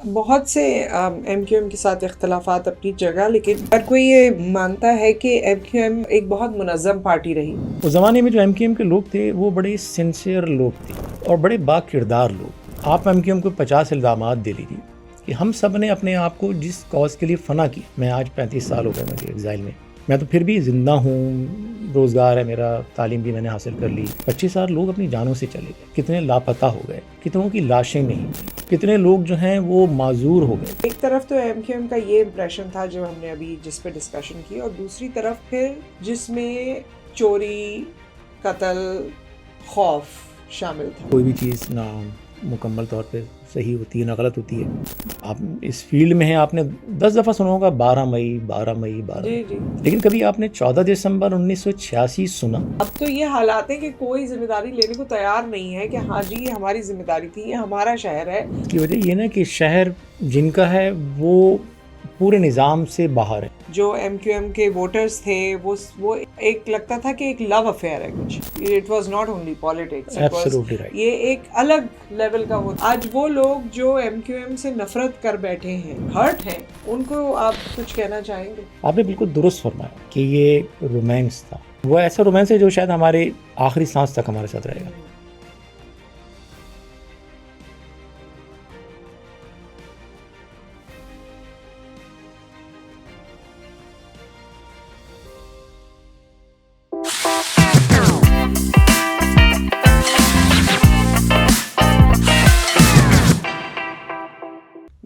بہت سے M Q M کے ساتھ اختلافات اپنی جگہ، لیکن ہر کوئی یہ مانتا ہے کہ ایم کیو ایم ایک بہت منظم پارٹی رہی. اس زمانے میں جو ایم کیو ایم کے لوگ تھے وہ بڑے سنسیئر لوگ تھے اور بڑے با کردار لوگ. آپ ایم کیو ایم کو 50 الزامات دے لیجیے کہ ہم سب نے اپنے آپ کو جس کاز کے لیے فنا کی. میں آج 35 سال ہو گئے مجھے ایگزائل میں تو پھر بھی زندہ ہوں، روزگار ہے میرا، تعلیم بھی میں نے حاصل کر لی. 25 لوگ اپنی جانوں سے چلے گئے، کتنے لاپتہ ہو گئے، کتنوں کی لاشیں نہیں، کتنے لوگ جو ہیں وہ معذور ہو گئے. ایک طرف تو ایم کیو ایم کا یہ امپریشن تھا جو ہم نے ابھی جس پہ ڈسکشن کی، اور دوسری طرف پھر جس میں چوری، قتل، خوف شامل تھا. کوئی بھی چیز نہ مکمل طور پہ صحیح ہوتی ہے نہ غلط ہوتی ہے. آپ اس فیلڈ میں ہیں، آپ نے 10 دفعہ سنا ہوگا 12 مئی 12 مئی 12 جی جی، لیکن کبھی آپ نے 14 دسمبر 1986 سنا؟ اب تو یہ حالات ہیں کہ کوئی ذمہ داری لینے کو تیار نہیں ہے کہ ہاں جی یہ ہماری ذمہ داری تھی، یہ ہمارا شہر ہے. اس کی وجہ یہ نا کہ شہر جن کا ہے وہ پورے نظام سے باہر ہے. جو ایم کیو ایم کے ووٹرز تھے وہ ایک لگتا تھا کہ ایک لو افیئر ہے کچھ. It was not only politics, Absolutely right. یہ ایک الگ لیول کا ہوتا. آج وہ لوگ جو ایم کیو ایم سے نفرت کر بیٹھے ہیں، ہرٹ ہیں، ان کو آپ کچھ کہنا چاہیں گے؟ آپ نے بالکل درست فرمایا کہ یہ رومانس تھا. وہ ایسا رومانس ہے جو شاید ہمارے آخری سانس تک ہمارے ساتھ رہے گا.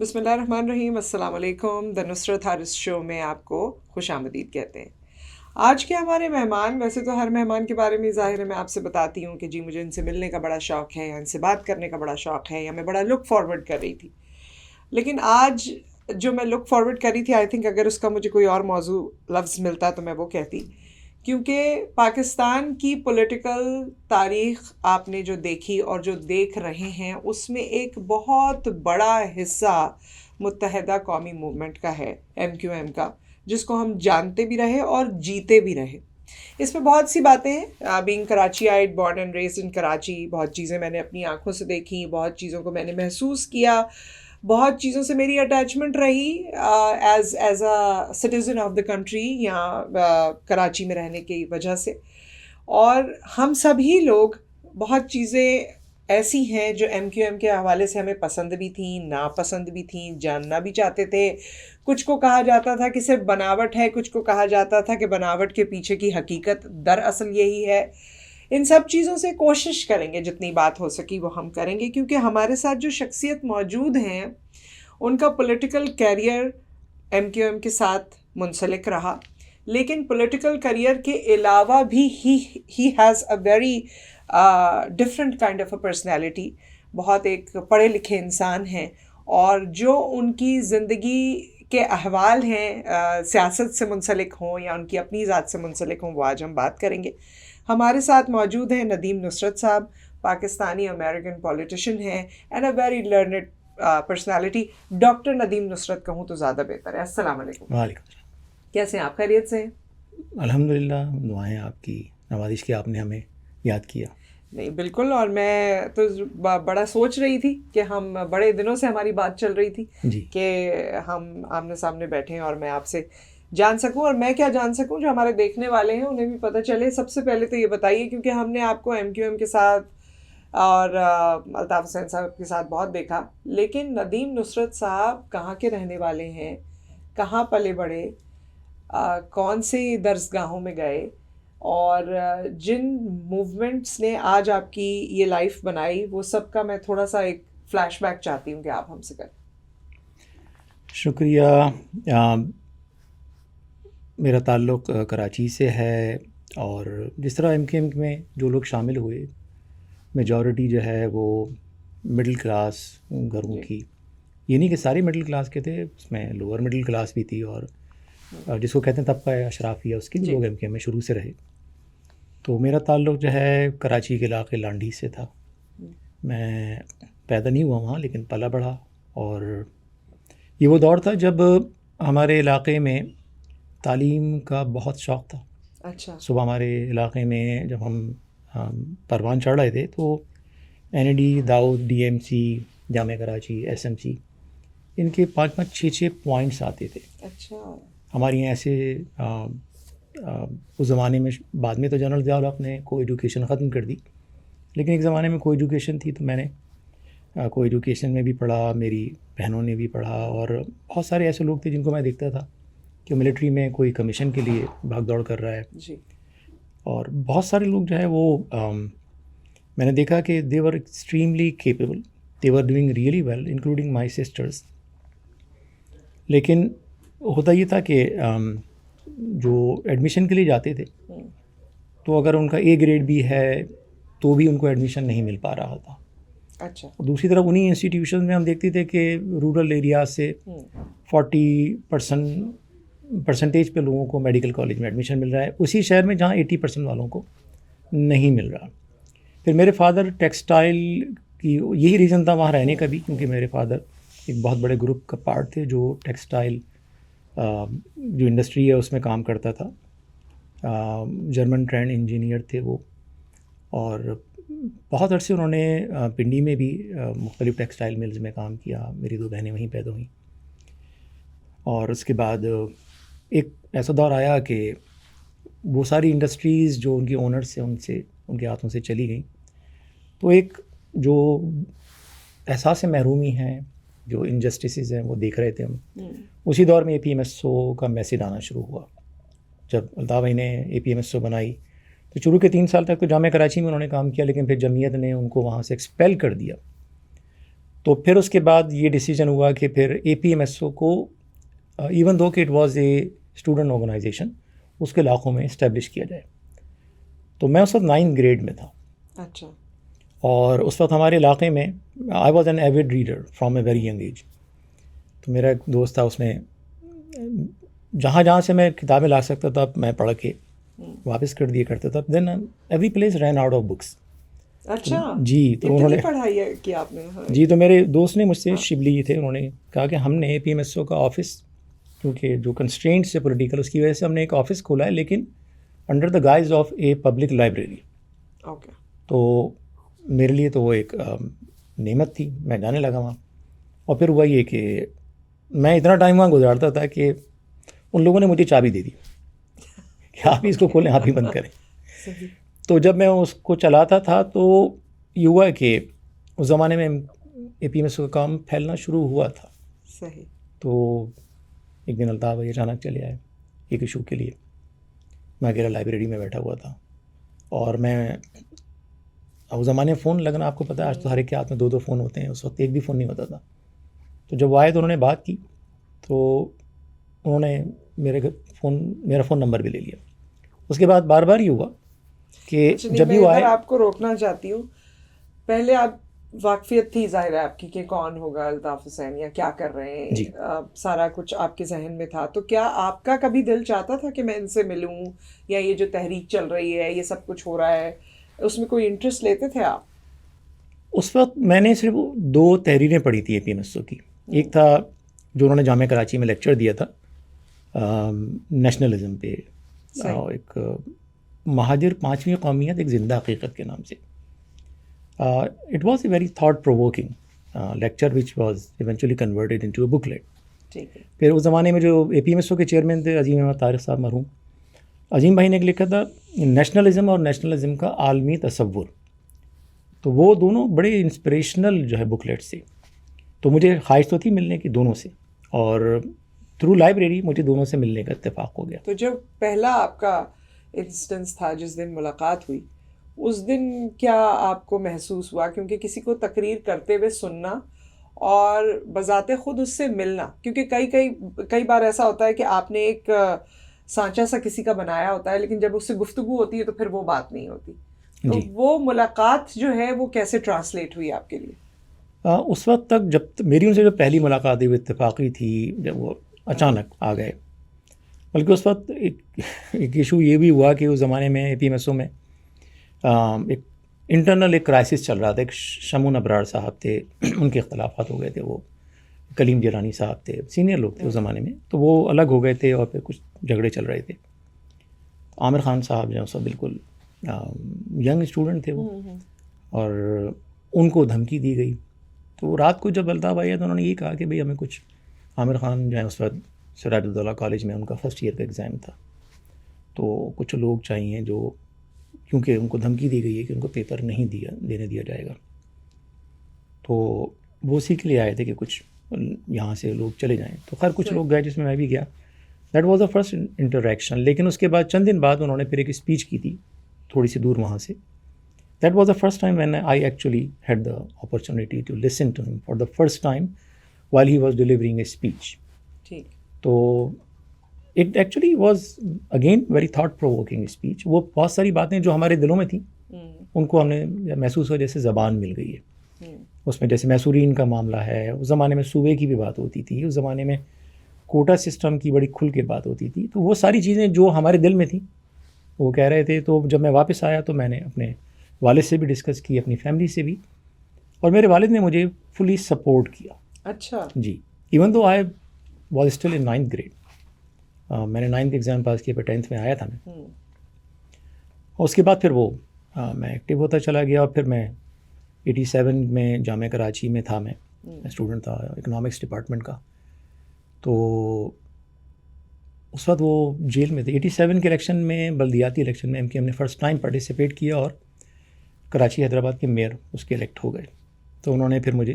بسم اللہ الرحمن الرحیم. السلام علیکم. دی نصرت حارث شو میں آپ کو خوش آمدید کہتے ہیں. آج کے ہمارے مہمان، ویسے تو ہر مہمان کے بارے میں ظاہر ہے میں آپ سے بتاتی ہوں کہ جی مجھے ان سے ملنے کا بڑا شوق ہے، یا ان سے بات کرنے کا بڑا شوق ہے، یا میں بڑا لک فارورڈ کر رہی تھی. لیکن آج جو میں لک فارورڈ کر رہی تھی، آئی تھنک اگر اس کا مجھے کوئی اور موضوع لفظ ملتا تو میں وہ کہتی، کیونکہ پاکستان کی پولیٹیکل تاریخ آپ نے جو دیکھی اور جو دیکھ رہے ہیں اس میں ایک بہت بڑا حصہ متحدہ قومی موومنٹ کا ہے، ایم کیو ایم کا، جس کو ہم جانتے بھی رہے اور جیتے بھی رہے. اس میں بہت سی باتیں ہیں. بینگ کراچی آئیڈ، born and raised in Karachi, بہت چیزیں میں نے اپنی آنکھوں سے دیکھی، بہت چیزوں کو میں نے محسوس کیا، بہت چیزوں سے میری اٹیچمنٹ رہی as a citizen of the country یہاں کراچی میں رہنے کی وجہ سے. اور ہم سبھی لوگ بہت چیزیں ایسی ہیں جو ایم کیو ایم کے حوالے سے ہمیں پسند بھی تھیں، ناپسند بھی تھیں، جاننا بھی چاہتے تھے. کچھ کو کہا جاتا تھا کہ صرف بناوٹ ہے، کچھ کو کہا جاتا تھا کہ بناوٹ کے پیچھے کی حقیقت دراصل یہی ہے. ان سب چیزوں سے کوشش کریں گے، جتنی بات ہو سکی وہ ہم کریں گے، کیونکہ ہمارے ساتھ جو شخصیت موجود ہیں ان کا political career M Q M کے ساتھ منسلک رہا، لیکن پولیٹیکل کیریئر کے علاوہ بھی he has a very different kind of a personality. بہت ایک پڑھے لکھے انسان ہیں، اور جو ان کی زندگی کے احوال ہیں سیاست سے منسلک ہوں یا ان کی اپنی ذات سے منسلک ہوں، وہ آج ہم بات کریں گے. ہمارے ساتھ موجود ہیں ندیم نصرت صاحب، پاکستانی امریکن پولیٹیشین ہیں and a very learned personality. Doctor Nadeem Nusrat کہوں تو زیادہ بہتر ہے. السلام علیکم. وعلیکم السلام. کیسے ہیں آپ؟ خیریت سے ہیں؟ الحمدللہ، دعائیں آپ کی، نوازش کی آپ نے ہمیں یاد کیا. نہیں بالکل، اور میں تو بڑا سوچ رہی تھی کہ ہم بڑے دنوں سے ہماری بات چل رہی تھی جی کہ ہم آمنے سامنے بیٹھے ہیں اور میں آپ سے جان سکوں، اور میں کیا جان سکوں، جو ہمارے دیکھنے والے ہیں انہیں بھی پتہ چلے. سب سے پہلے تو یہ بتائیے، کیونکہ ہم نے آپ کو ایم کیو ایم کے ساتھ اور الطاف حسین صاحب کے ساتھ بہت دیکھا، لیکن ندیم نصرت صاحب کہاں کے رہنے والے ہیں، کہاں پلے بڑھے، کون سے درسگاہوں میں گئے، اور جن موومنٹس نے آج آپ کی یہ لائف بنائی، وہ سب کا میں تھوڑا سا ایک فلیش بیک چاہتی ہوں کہ آپ ہم سے کریں. شکریہ. میرا تعلق کراچی سے ہے، اور جس طرح ایم کیو ایم میں جو لوگ شامل ہوئے، میجورٹی جو ہے وہ مڈل کلاس گھروں کی. یہ نہیں کہ ساری مڈل کلاس کے تھے، اس میں لوور مڈل کلاس بھی تھی، اور جس کو کہتے ہیں طبقہ اشرافیہ، اس کے بھی لوگ ایم کیو ایم میں شروع سے رہے. تو میرا تعلق جو ہے کراچی کے علاقے لانڈھی سے تھا. میں پیدا نہیں ہوا وہاں، لیکن پلا بڑھا. اور یہ وہ دور تھا جب ہمارے علاقے میں تعلیم کا بہت شوق تھا. اچھا. صبح ہمارے علاقے میں جب ہم پروان چڑھ رہے تھے تو این ای ڈی، داؤد، ڈی ایم سی، جامعہ کراچی، ایس ایم سی، ان کے 5-6 پوائنٹس آتے تھے. اچھا. ہمارے یہاں ایسے اس زمانے میں، بعد میں تو جنرل ضیاء الحق نے کو ایجوکیشن ختم کر دی، لیکن ایک زمانے میں کو ایجوکیشن تھی، تو میں نے کو ایجوکیشن میں بھی پڑھا، میری بہنوں نے بھی پڑھا، اور بہت سارے ایسے لوگ تھے جن کو میں دیکھتا تھا کہ ملٹری میں کوئی کمیشن کے لیے بھاگ دوڑ کر رہا ہے. جی. اور بہت سارے لوگ جو ہے وہ میں نے دیکھا کہ they were extremely capable, they were doing really well including my sisters. لیکن ہوتا یہ تھا کہ جو ایڈمیشن کے لیے جاتے تھے تو اگر ان کا اے گریڈ بھی ہے تو بھی ان کو ایڈمیشن نہیں مل پا رہا تھا. اچھا. دوسری طرف انہی انسٹیٹیوشن میں ہم دیکھتے تھے کہ رورل ایریاز سے 40% پہ لوگوں کو میڈیکل کالج میں ایڈمیشن مل رہا ہے، اسی شہر میں جہاں 80% والوں کو نہیں مل رہا. پھر میرے فادر ٹیکسٹائل کی، یہی ریزن تھا وہاں رہنے کا بھی، کیونکہ میرے فادر ایک بہت بڑے گروپ کا پارٹ تھے جو ٹیکسٹائل جو انڈسٹری ہے اس میں کام کرتا تھا. جرمن ٹرینڈ انجینئر تھے وہ، اور بہت عرصے انہوں نے پنڈی میں بھی مختلف ٹیکسٹائل ملز میں کام کیا. میری 2 بہنیں وہیں پیدا ہوئیں. اور اس کے بعد ایک ایسا دور آیا کہ وہ ساری انڈسٹریز جو ان کے اونرز تھے ان کے ہاتھوں سے چلی گئیں. تو ایک جو احساس محرومی ہیں، جو انجسٹسز ہیں، وہ دیکھ رہے تھے ہم. اسی دور میں APMSO کا میسج آنا شروع ہوا. جب الطاف بھائی نے APMSO بنائی تو شروع کے 3 سال تک تو جامعہ کراچی میں انہوں نے کام کیا، لیکن پھر جمعیت نے ان کو وہاں سے ایکسپیل کر دیا. تو پھر اس کے بعد یہ ڈیسیجن ہوا کہ پھر APMSO کو ایون دو کہ it was a student organisation, اس کے علاقوں میں اسٹیبلش کیا جائے. تو میں اس وقت 9 گریڈ میں تھا. اچھا. اور اس وقت ہمارے علاقے میں I was an avid reader from a very young age. تو میرا ایک دوست تھا، اس نے جہاں سے میں کتابیں لا سکتا تھا میں پڑھ کے واپس کر دیا کرتا تھا. Then every place ran out of books. اچھا. جی. تو انہوں نے پڑھائی کی آپ نے؟ جی. تو میرے دوست نے مجھ سے شبلی تھے، انہوں نے کہا کہ ہم نے APMSO کا آفس، کیونکہ جو کنسٹرینٹس ہے پولیٹیکل، اس کی وجہ سے ہم نے ایک آفس کھولا ہے، لیکن under the guys of a public library. Okay. تو میرے لیے تو وہ ایک نعمت تھی. میں جانے لگا وہاں، اور پھر ہوا یہ کہ میں اتنا ٹائم وہاں گزارتا تھا کہ ان لوگوں نے مجھے چابی دے دی کہ آپ ہی اس کو کھولیں، آپ ہی بند کریں. تو جب میں اس کو چلاتا تھا تو یہ ہوا کہ اس زمانے میں APMSO کا کام پھیلنا شروع ہوا تھا. صحیح. تو ایک دن الطاف بھائی اچانک چلے آئے ایک ایشو کے لیے. میں اکیلا لائبریری میں بیٹھا ہوا تھا، اور میں اس زمانے میں فون لگنا آپ کو پتہ ہے، آج تو ہر ایک کے ہاتھ میں 2 فون ہوتے ہیں، اس وقت ایک بھی فون نہیں ہوتا تھا. تو جب وہ آئے تو انہوں نے بات کی، تو انہوں نے میرا فون نمبر بھی لے لیا. اس کے بعد بار بار یہ ہوا کہ جب بھی وہ آئے. آپ کو روکنا چاہتی ہوں، پہلے آپ واقفیت تھی ظاہر ہے آپ کی کہ کون ہوگا الطاف حسین یا کیا کر رہے ہیں. جی. سارا کچھ آپ کے ذہن میں تھا. تو کیا آپ کا کبھی دل چاہتا تھا کہ میں ان سے ملوں، یا یہ جو تحریک چل رہی ہے، یہ سب کچھ ہو رہا ہے، اس میں کوئی انٹرسٹ لیتے تھے آپ؟ اس وقت میں نے صرف 2 تحریریں پڑھی تھی APMSO کی. ایک تھا جو انہوں نے جامعہ کراچی میں لیکچر دیا تھا نیشنلزم پہ، ایک مہاجر 5ویں قومیت ایک زندہ حقیقت کے نام سے. It was a very thought provoking lecture which was eventually converted into a booklet. پھر اس زمانے میں جو APMSO کے چیئرمین تھے عظیم احمد طارق صاحب مرحوم، عظیم بھائی نے ایک لکھا تھا نیشنلزم اور نیشنلزم کا عالمی تصور. تو وہ دونوں بڑے انسپریشنل جو ہے بکلیٹس تھے. تو مجھے خواہش تو تھی ملنے کی دونوں سے، اور تھرو لائبریری مجھے دونوں سے ملنے کا اتفاق ہو گیا. تو جب پہلا آپ کا انسٹنس تھا، جس دن ملاقات ہوئی، اس دن کیا آپ کو محسوس ہوا؟ کیونکہ کسی کو تقریر کرتے ہوئے سننا اور بذات خود اس سے ملنا، کیونکہ کئی بار ایسا ہوتا ہے کہ آپ نے ایک سانچہ سا کسی کا بنایا ہوتا ہے، لیکن جب اس سے گفتگو ہوتی ہے تو پھر وہ بات نہیں ہوتی. تو وہ ملاقات جو ہے وہ کیسے ٹرانسلیٹ ہوئی آپ کے لیے؟ اس وقت تک جب میری ان سے جو پہلی ملاقات ہوئی اتفاقی تھی، جب وہ اچانک آ گئے. بلکہ اس وقت ایک ایشو یہ بھی ہوا کہ اس زمانے میں APMSO میں ایک انٹرنل ایک کرائسس چل رہا تھا. ایک شمون ابرار صاحب تھے، ان کے اختلافات ہو گئے تھے. وہ کلیم جیلانی صاحب تھے، سینئر لوگ تھے اس زمانے میں، تو وہ الگ ہو گئے تھے، اور پھر کچھ جھگڑے چل رہے تھے. عامر خان صاحب جو ہیں اس وقت بالکل ینگ اسٹوڈنٹ تھے وہ، اور ان کو دھمکی دی گئی. تو رات کو جب الطاف آیا تو انہوں نے یہ کہا کہ بھئی ہمیں کچھ عامر خان جو ہے اس وقت سراج الدولہ کالج میں ان کا فرسٹ ایئر کا ایگزام تھا، تو کچھ لوگ چاہیے جو، کیونکہ ان کو دھمکی دی گئی ہے کہ ان کو پیپر نہیں دینے دیا جائے گا، تو وہ اسی کے لیے آئے تھے کہ کچھ یہاں سے لوگ چلے جائیں. تو خیر کچھ لوگ گئے جس میں بھی گیا. That was the first interaction. لیکن اس کے بعد چند دن بعد انہوں نے پھر ایک اسپیچ کی تھی تھوڑی سی دور وہاں سے. That was the first time when I actually had the opportunity to listen to him for the first time while he was delivering a speech. تو it actually was again very thought provoking speech. وہ بہت ساری باتیں جو ہمارے دلوں میں تھیں ان کو ہم نے محسوس ہوا جیسے زبان مل گئی ہے. اس میں جیسے میسورین کا معاملہ ہے، اس زمانے میں صوبے کی بھی بات ہوتی تھی، اس زمانے میں کوٹا سسٹم کی بڑی کھل کے بات ہوتی تھی. تو وہ ساری چیزیں جو ہمارے دل میں تھیں وہ کہہ رہے تھے. تو جب میں واپس آیا تو میں نے اپنے والد سے بھی ڈسکس کی، اپنی فیملی سے بھی، اور میرے والد نے مجھے فلی سپورٹ کیا. اچھا جی. Even though I was still in 9th grade. میں نے 9th ایگزام پاس کیا، پھر 10th میں آیا تھا میں. اور اس کے بعد پھر وہ میں ایکٹیو ہوتا چلا گیا. اور پھر میں 87 میں جامعہ کراچی میں تھا. میں اسٹوڈنٹ تھا اکنامکس ڈپارٹمنٹ کا. تو اس وقت وہ جیل میں تھے. 87 کے الیکشن میں، بلدیاتی الیکشن میں MKM نے فرسٹ ٹائم پارٹیسپیٹ کیا اور کراچی حیدرآباد کے میئر اس کے الیکٹ ہو گئے. تو انہوں نے پھر مجھے،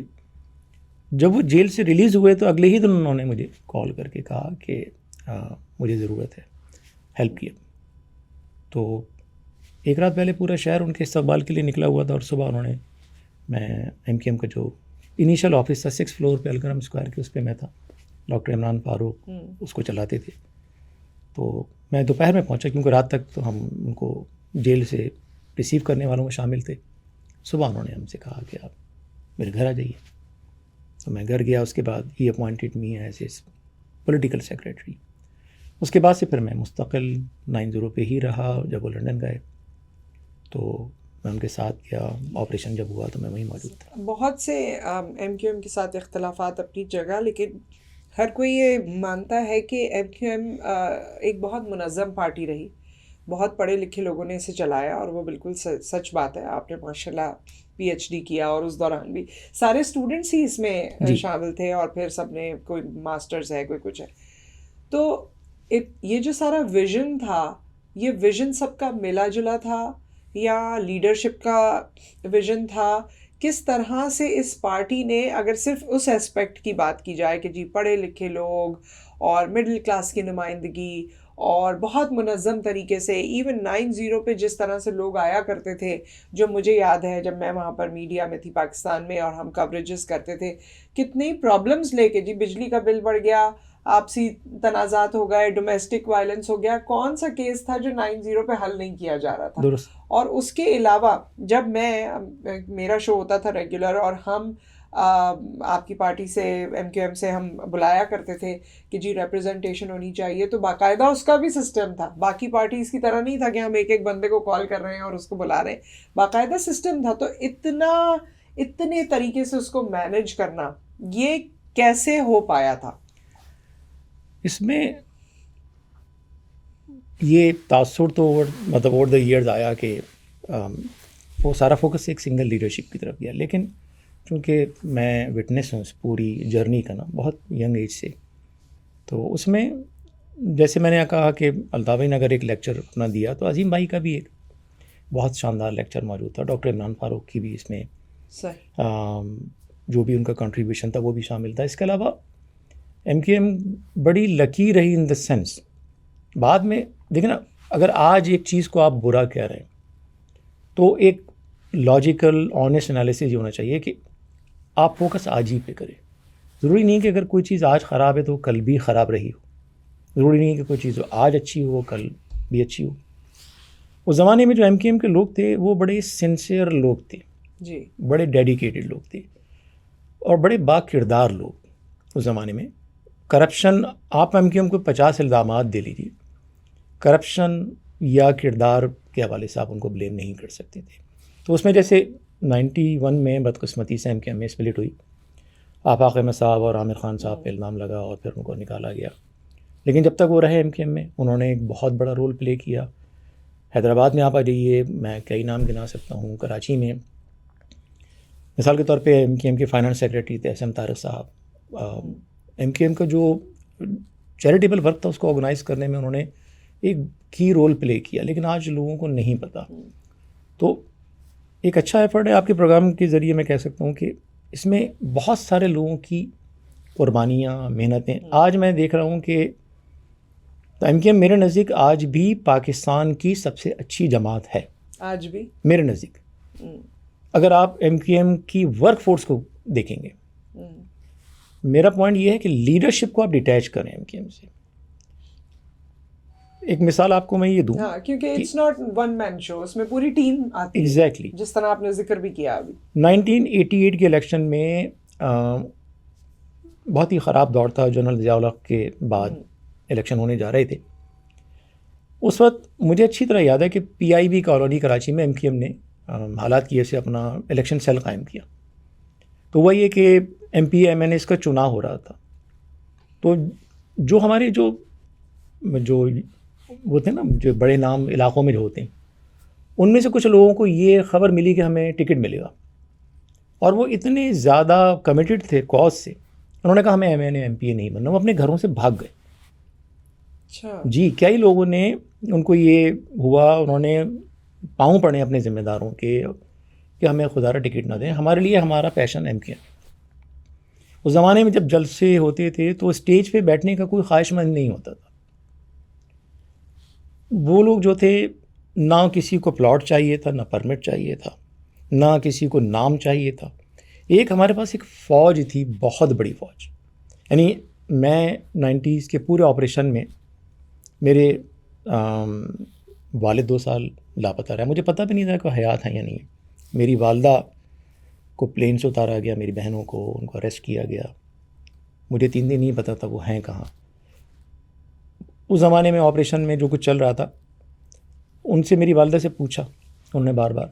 جب وہ جیل سے ریلیز ہوئے تو اگلے ہی دن انہوں نے مجھے کال کر کے کہا کہ مجھے ضرورت ہے ہیلپ کی. تو ایک رات پہلے پورا شہر ان کے استقبال کے لیے نکلا ہوا تھا. اور صبح انہوں نے، میں MKM کا جو انیشل آفس تھا 6th فلور پہ الکرم اسکوائر کے، اس پہ میں تھا. ڈاکٹر عمران فاروق اس کو چلاتے تھے. تو میں دوپہر میں پہنچا کیونکہ رات تک تو ہم ان کو جیل سے ریسیو کرنے والوں میں شامل تھے. صبح انہوں نے ہم سے کہا کہ آپ میرے گھر آ جائیے. تو میں گھر گیا. اس کے بعد he appointed me as a political secretary. اس کے بعد سے پھر میں مستقل 90 پہ ہی رہا. جب وہ لنڈن گئے تو میں ان کے ساتھ گیا. آپریشن جب ہوا تو میں وہیں موجود تھا. بہت سے MKM کے ساتھ اختلافات اپنی جگہ، لیکن ہر کوئی یہ مانتا ہے کہ MKM ایک بہت منظم پارٹی رہی. بہت پڑھے لکھے لوگوں نے اسے چلایا، اور وہ بالکل سچ بات ہے. آپ نے ماشاءاللہ PhD کیا، اور اس دوران بھی سارے اسٹوڈنٹس ہی اس میں شامل تھے، اور پھر سب نے، کوئی ماسٹرز ہے، کوئی کچھ ہے. تو یہ جو سارا ویژن تھا، یہ ویژن سب کا ملا جلا تھا یا لیڈرشپ کا ویژن تھا؟ کس طرح سے اس پارٹی نے، اگر صرف اس ایسپیکٹ کی بات کی جائے کہ جی پڑھے لکھے لوگ اور مڈل کلاس کی نمائندگی اور بہت منظم طریقے سے، ایون 90 پہ جس طرح سے لوگ آیا کرتے تھے، جو مجھے یاد ہے جب میں وہاں پر میڈیا میں تھی پاکستان میں اور ہم کوریجز کرتے تھے، کتنی پرابلمز لے کے، جی بجلی کا بل بڑھ گیا، آپسی تنازعات ہو گئے، ڈومیسٹک وائلنس ہو گیا. کون سا کیس تھا جو 90 پہ حل نہیں کیا جا رہا تھا؟ درست. اور اس کے علاوہ جب میرا شو ہوتا تھا ریگولر، اور ہم آپ کی پارٹی سے، MKM سے ہم بلایا کرتے تھے کہ جی ریپرزنٹیشن ہونی چاہیے، تو باقاعدہ اس کا بھی سسٹم تھا. باقی پارٹیز کی طرح نہیں تھا کہ ہم ایک ایک بندے کو کال کر رہے ہیں اور اس کو بلا رہے ہیں. باقاعدہ سسٹم تھا. تو اتنے طریقے سے اس کو مینیج کرنا، یہ کیسے ہو پایا تھا؟ اس میں یہ تاثر تو مطلب اوور دا ایئرز آیا کہ وہ سارا فوکس ایک سنگل لیڈرشپ کی طرف گیا. لیکن چونکہ میں وٹنس ہوں اس پوری جرنی کا نا، بہت ینگ ایج سے، تو اس میں جیسے میں نے کہا کہ الطاف بھائی نے اگر ایک لیکچر اپنا دیا تو عظیم بھائی کا بھی ایک بہت شاندار لیکچر موجود تھا. ڈاکٹر عمران فاروق کی بھی اس میں جو بھی ان کا کنٹریبیوشن تھا وہ بھی شامل تھا. اس کے علاوہ MKM بڑی لکی رہی ان دا سینس. بعد میں دیکھیں نا، اگر آج ایک چیز کو آپ برا کہہ رہے ہیں تو ایک لاجیکل آنیسٹ انالیسس یہ ہونا چاہیے کہ آپ فوکس آج ہی پہ کریں. ضروری نہیں کہ اگر کوئی چیز آج خراب ہے تو کل بھی خراب رہی ہو. ضروری نہیں کہ کوئی چیز آج اچھی ہو کل بھی اچھی ہو. اس زمانے میں جو MKM کے لوگ تھے وہ بڑے سنسیئر لوگ تھے جی، بڑے ڈیڈیکیٹڈ لوگ تھے اور بڑے با کردار لوگ. اس زمانے میں کرپشن، آپ MKM کو 50 الزامات دے لیجیے، کرپشن یا کردار کے حوالے سے آپ ان کو بلیم نہیں کر سکتے تھے. تو اس میں جیسے 91 میں بدقسمتی سے MKM میں سپلٹ ہوئی. آفاق احمد صاحب اور عامر خان صاحب پہ الزام لگا اور پھر ان کو نکالا گیا. لیکن جب تک وہ رہے MKM میں، انہوں نے ایک بہت بڑا رول پلے کیا. حیدرآباد میں آپ آ جائیے، میں کئی نام گنا سکتا ہوں. کراچی میں مثال کے طور پہ ایم کیو ایم کے فائنانس سیکریٹری تھے SM طارق صاحب. ایم کیو ایم کا جو چیریٹیبل ورک تھا اس کو آرگنائز کرنے میں انہوں نے ایک کی رول پلے کیا, لیکن آج لوگوں کو نہیں پتہ. تو ایک اچھا ایفرٹ ہے آپ کے پروگرام کے ذریعے. میں کہہ سکتا ہوں کہ اس میں بہت سارے لوگوں کی قربانیاں, محنتیں. آج میں دیکھ رہا ہوں کہ ایم کیو ایم میرے نزدیک آج بھی پاکستان کی سب سے اچھی جماعت ہے, آج بھی میرے نزدیک. اگر آپ ایم کیو ایم کی ورک فورس کو دیکھیں گے, میرا پوائنٹ یہ ہے کہ لیڈرشپ کو آپ ڈیٹیچ کریں ایم کیو ایم سے. ایک مثال آپ کو میں یہ دوں, ہاں, کیونکہ اٹس ناٹ ون مین شو, اس میں پوری ٹیم آتی ہے. ایگزیکٹلی جس طرح آپ نے ذکر بھی کیا ابھی. 1988 کے الیکشن میں بہت ہی خراب دور تھا. جنرل ضیاء الحق کے بعد الیکشن ہونے جا رہے تھے. اس وقت مجھے اچھی طرح یاد ہے کہ PIB کالونی کراچی میں ایم کیو ایم نے حالات کی وجہ سے اپنا الیکشن سیل قائم کیا. تو وہ یہ کہ MP MNAs کا چناؤ ہو رہا تھا. تو جو ہمارے جو وہ تھے نا, جو بڑے نام علاقوں میں جو ہوتے ہیں, ان میں سے کچھ لوگوں کو یہ خبر ملی کہ ہمیں ٹکٹ ملے گا, اور وہ اتنے زیادہ کمیٹڈ تھے کاز سے. انہوں نے کہا ہمیں MNA MPA نہیں بننا. وہ اپنے گھروں سے بھاگ گئے. اچھا جی, کئی لوگوں نے, ان کو یہ ہوا, انہوں نے پاؤں پڑے اپنے ذمہ داروں کے کہ ہمیں خدا را ٹکٹ نہ دیں. ہمارے لیے ہمارا پیشن ایم کیو ایم. اس زمانے میں جب جلسے ہوتے تھے تو اسٹیج پہ بیٹھنے کا کوئی خواہش مند نہیں ہوتا تھا. وہ لوگ جو تھے, نہ کسی کو پلاٹ چاہیے تھا, نہ پرمٹ چاہیے تھا, نہ کسی کو نام چاہیے تھا. ایک ہمارے پاس ایک فوج تھی, بہت بڑی فوج. یعنی میں 90s کے پورے آپریشن میں میرے والد 2 سال لاپتہ رہے. مجھے پتہ بھی نہیں تھا کہ حیات ہیں یا نہیں. میری والدہ کو پلین سے اتارا گیا, میری بہنوں کو, ان کو اریسٹ کیا گیا. مجھے 3 دن نہیں پتہ تھا وہ ہیں کہاں. اس زمانے میں آپریشن میں جو کچھ چل رہا تھا, ان سے میری والدہ سے پوچھا انہوں نے بار بار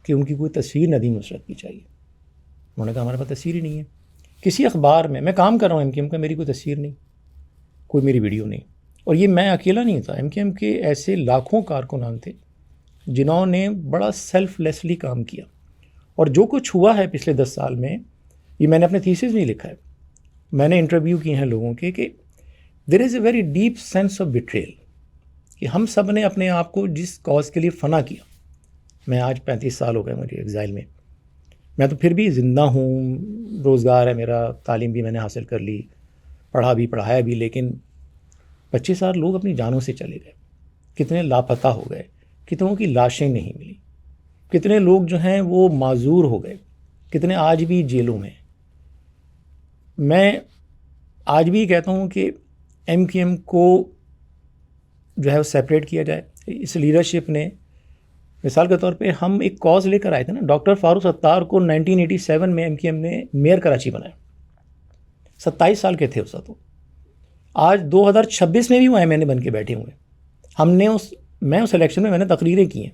کہ ان کی کوئی تصویر ندیم نصرت کی چاہیے. انہوں نے کہا ہمارے پاس تصویر ہی نہیں ہے. کسی اخبار میں کام کر رہا ہوں ایم کیو ایم کا, میری کوئی تصویر نہیں, کوئی میری ویڈیو نہیں. اور یہ میں اکیلا نہیں تھا. ایم کیو ایم کے ایسے لاکھوں کارکنان تھے جنہوں نے بڑا سیلف لیسلی کام کیا. اور جو کچھ ہوا ہے پچھلے 10 سال میں, یہ میں نے اپنے تھیسس میں لکھا ہے, میں نے انٹرویو کیے ہیں لوگوں کے, کہ there is a very deep sense of betrayal, کہ ہم سب نے اپنے آپ کو جس کاز کے لیے فنا کیا. میں آج 35 سال ہو گئے مجھے ایگزائل میں. میں تو پھر بھی زندہ ہوں, روزگار ہے میرا, تعلیم بھی میں نے حاصل کر لی, پڑھا بھی, پڑھایا بھی, لیکن 25 لوگ اپنی جانوں سے چلے گئے. کتنے لاپتہ ہو گئے, کتنوں کی لاشیں نہیں ملی, کتنے لوگ جو ہیں وہ معذور ہو گئے, کتنے آج بھی جیلوں میں. میں آج بھی کہتا ہوں کہ ایم کیو ایم کو جو ہے وہ سیپریٹ کیا جائے. اس لیڈرشپ نے, مثال کے طور پہ ہم ایک کاز لے کر آئے تھے نا, ڈاکٹر فاروق ستار کو 1987 میں ایم کیو ایم نے میئر کراچی بنایا. 27 سال کے تھے اس وقت. آج 2026 میں بھی وہ MNA بن کے بیٹھے ہوئے. ہم نے میں اس الیکشن میں نے تقریریں کی ہیں.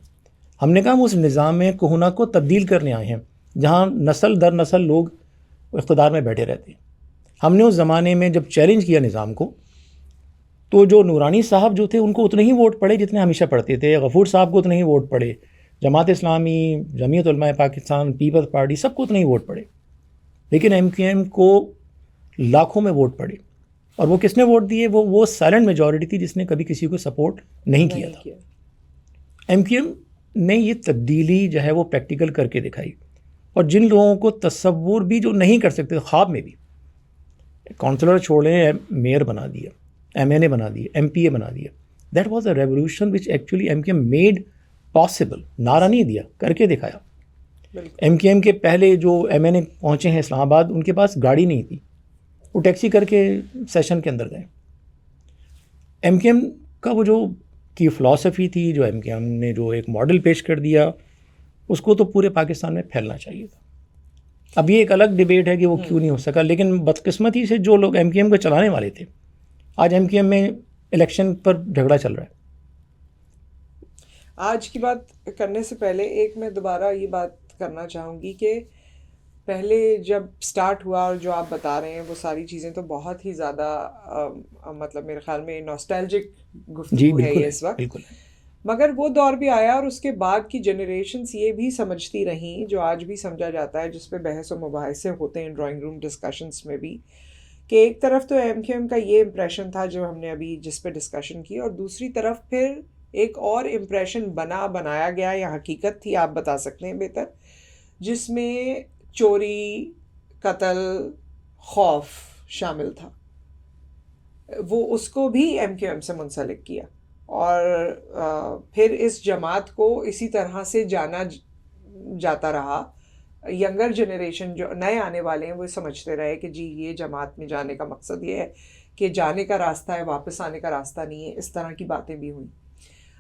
ہم نے کہا ہم اس نظام کہونا کو تبدیل کرنے آئے ہیں جہاں نسل در نسل لوگ اقتدار میں بیٹھے رہتے ہیں. ہم نے اس زمانے میں جب چیلنج کیا نظام کو, تو جو نورانی صاحب جو تھے ان کو اتنے ہی ووٹ پڑے جتنے ہمیشہ پڑتے تھے, غفور صاحب کو اتنے ہی ووٹ پڑے, جماعت اسلامی, جمعیت علماء پاکستان, پیپلز پارٹی, سب کو اتنے ہی ووٹ پڑے. لیکن ایم کیو ایم کو لاکھوں میں ووٹ پڑے. اور وہ کس نے ووٹ دیے؟ وہ سائلنٹ میجورٹی تھی جس نے کبھی کسی کو سپورٹ نہیں کیا تھا. ایم کیو ایم نے یہ تبدیلی جو ہے وہ پریکٹیکل کر کے دکھائی. اور جن لوگوں کو تصور بھی جو نہیں کر سکتے خواب میں بھی, کونسلر چھوڑیں, میئر بنا دیا, MNA بنا دیا, MPA بنا دیا. That was a revolution which actually M Q M made possible. نعرہ نہیں دیا, کر کے دکھایا. ایم کیو ایم کے پہلے جو MNA پہنچے ہیں اسلام آباد, ان کے پاس گاڑی نہیں تھی, وہ ٹیکسی کر کے سیشن کے اندر گئے. ایم کیو ایم کا وہ جو کی فلاسفی تھی, جو ایم کیو ایم نے جو ایک ماڈل پیش کر دیا, اس کو تو پورے پاکستان میں پھیلنا چاہیے تھا. اب یہ ایک الگ ڈیبیٹ ہے کہ وہ کیوں نہیں ہو سکا, لیکن بدقسمتی سے جو لوگ ایم کیو ایم کو چلانے والے تھے, آج ایم کیو ایم میں الیکشن پر جھگڑا چل رہا ہے. آج کی بات کرنے سے پہلے ایک میں دوبارہ یہ بات کرنا چاہوں گی کہ پہلے جب سٹارٹ ہوا اور جو آپ بتا رہے ہیں وہ ساری چیزیں تو بہت ہی زیادہ مطلب میرے خیال میں نوسٹیلجک گفتگو ہے یہ اس وقت. مگر وہ دور بھی آیا اور اس کے بعد کی جنریشنز یہ بھی سمجھتی رہیں، جو آج بھی سمجھا جاتا ہے، جس پہ بحث و مباحثے ہوتے ہیں ڈرائنگ روم ڈسکشنز میں بھی، کہ ایک طرف تو ایم کیو ایم کا یہ امپریشن تھا جو ہم نے ابھی جس پہ ڈسکشن کی، اور دوسری طرف پھر ایک اور امپریشن بنایا گیا یا حقیقت تھی، آپ بتا سکتے ہیں بہتر، جس میں چوری، قتل، خوف شامل تھا. وہ اس کو بھی ایم کیو ایم سے منسلک کیا، اور پھر اس جماعت کو اسی طرح سے جانا جاتا رہا. ینگر جنریشن جو نئے آنے والے ہیں وہ سمجھتے رہے کہ جی یہ جماعت میں جانے کا مقصد یہ ہے کہ جانے کا راستہ ہے، واپس آنے کا راستہ نہیں ہے. اس طرح کی باتیں بھی ہوئیں.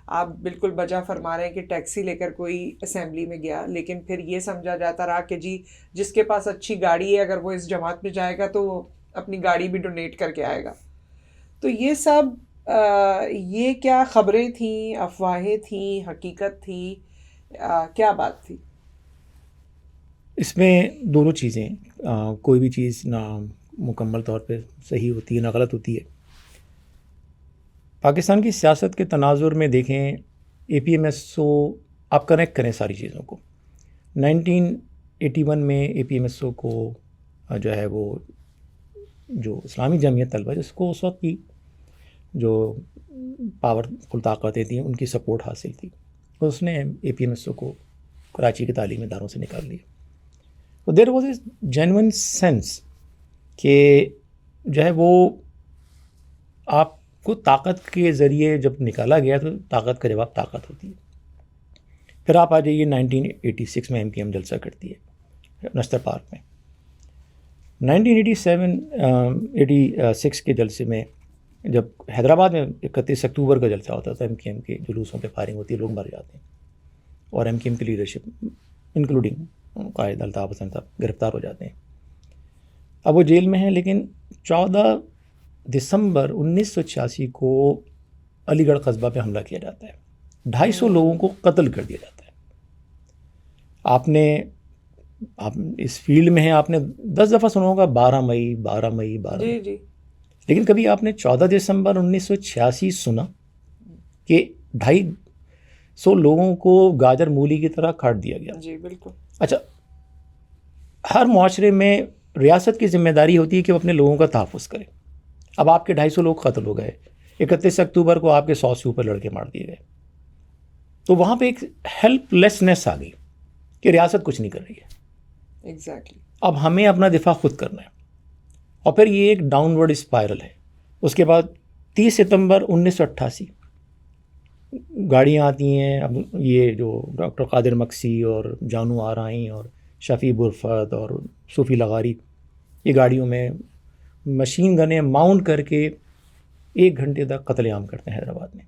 آپ بالکل بجا فرما رہے ہیں کہ ٹیکسی لے کر کوئی اسمبلی میں گیا، لیکن پھر یہ سمجھا جاتا رہا کہ جی جس کے پاس اچھی گاڑی ہے اگر وہ اس جماعت میں جائے گا تو وہ اپنی گاڑی بھی ڈونیٹ کر کے آئے گا. تو یہ سب یہ کیا خبریں تھیں، افواہیں تھیں، حقیقت تھی، کیا بات تھی؟ اس میں دونوں چیزیں، کوئی بھی چیز نہ مکمل طور پہ صحیح ہوتی ہے نہ غلط ہوتی ہے. پاکستان کی سیاست کے تناظر میں دیکھیں اے پی ایم ایس او، آپ کنیکٹ کریں ساری چیزوں کو. 1981 میں اے پی ایم ایس او کو جو ہے وہ جو اسلامی جمعیت طلبہ جس کو اس وقت کی جو پاورفل طاقتیں تھیں ان کی سپورٹ حاصل تھی، اس نے اے پی ایم ایس او کو کراچی کے تعلیمی اداروں سے نکال لیا. تو there was a genuine sense کہ جو ہے وہ آپ کو طاقت کے ذریعے جب نکالا گیا تو طاقت کا جواب طاقت ہوتی ہے. پھر آپ آ جائیے 1986 میں ایم کیو ایم جلسہ کرتی ہے نشتر پارک میں. 1986 کے جلسے میں جب حیدرآباد میں 31 اکتوبر کا جلسہ ہوتا تھا، ایم کیو ایم کے جلوسوں پہ فائرنگ ہوتی ہے، لوگ مر جاتے ہیں، اور ایم کیو ایم کی لیڈرشپ انکلوڈنگ قائد الطاف حسن صاحب گرفتار ہو جاتے ہیں. اب وہ جیل میں ہیں، لیکن 14 دسمبر 1986 کو علی گڑھ قصبہ پہ حملہ کیا جاتا ہے. 250 لوگوں کو قتل کر دیا جاتا ہے. آپ اس فیلڈ میں ہیں، آپ نے 10 دفعہ سنا ہوگا 12 مئی 12 مئی 12 مئی، جی، لیکن کبھی آپ نے 14 دسمبر 1986 سنا کہ 250 لوگوں کو گاجر مولی کی طرح کاٹ دیا گیا؟ جی بالکل. اچھا، ہر معاشرے میں ریاست کی ذمہ داری ہوتی ہے کہ وہ اپنے لوگوں کا تحفظ کرے. اب آپ کے 250 لوگ قتل ہو گئے، 31 اکتوبر کو آپ کے 100 سے اوپر لڑکے مار دیے گئے، تو وہاں پہ ایک ہیلپ لیسنس آ گئی کہ ریاست کچھ نہیں کر رہی ہے. ایگزیکٹلی. اب ہمیں اپنا دفاع خود کرنا ہے. اور پھر یہ ایک ڈاؤن ورڈ اسپائرل ہے. اس کے بعد 30 ستمبر 1988 گاڑیاں آتی ہیں. اب یہ جو ڈاکٹر قادر مکسی اور جانو آرائیں اور شفیع برفت اور صوفی لغاری، یہ گاڑیوں میں مشین گنیں ماؤنٹ کر کے 1 گھنٹے تک قتل عام کرتے ہیں حیدرآباد میں.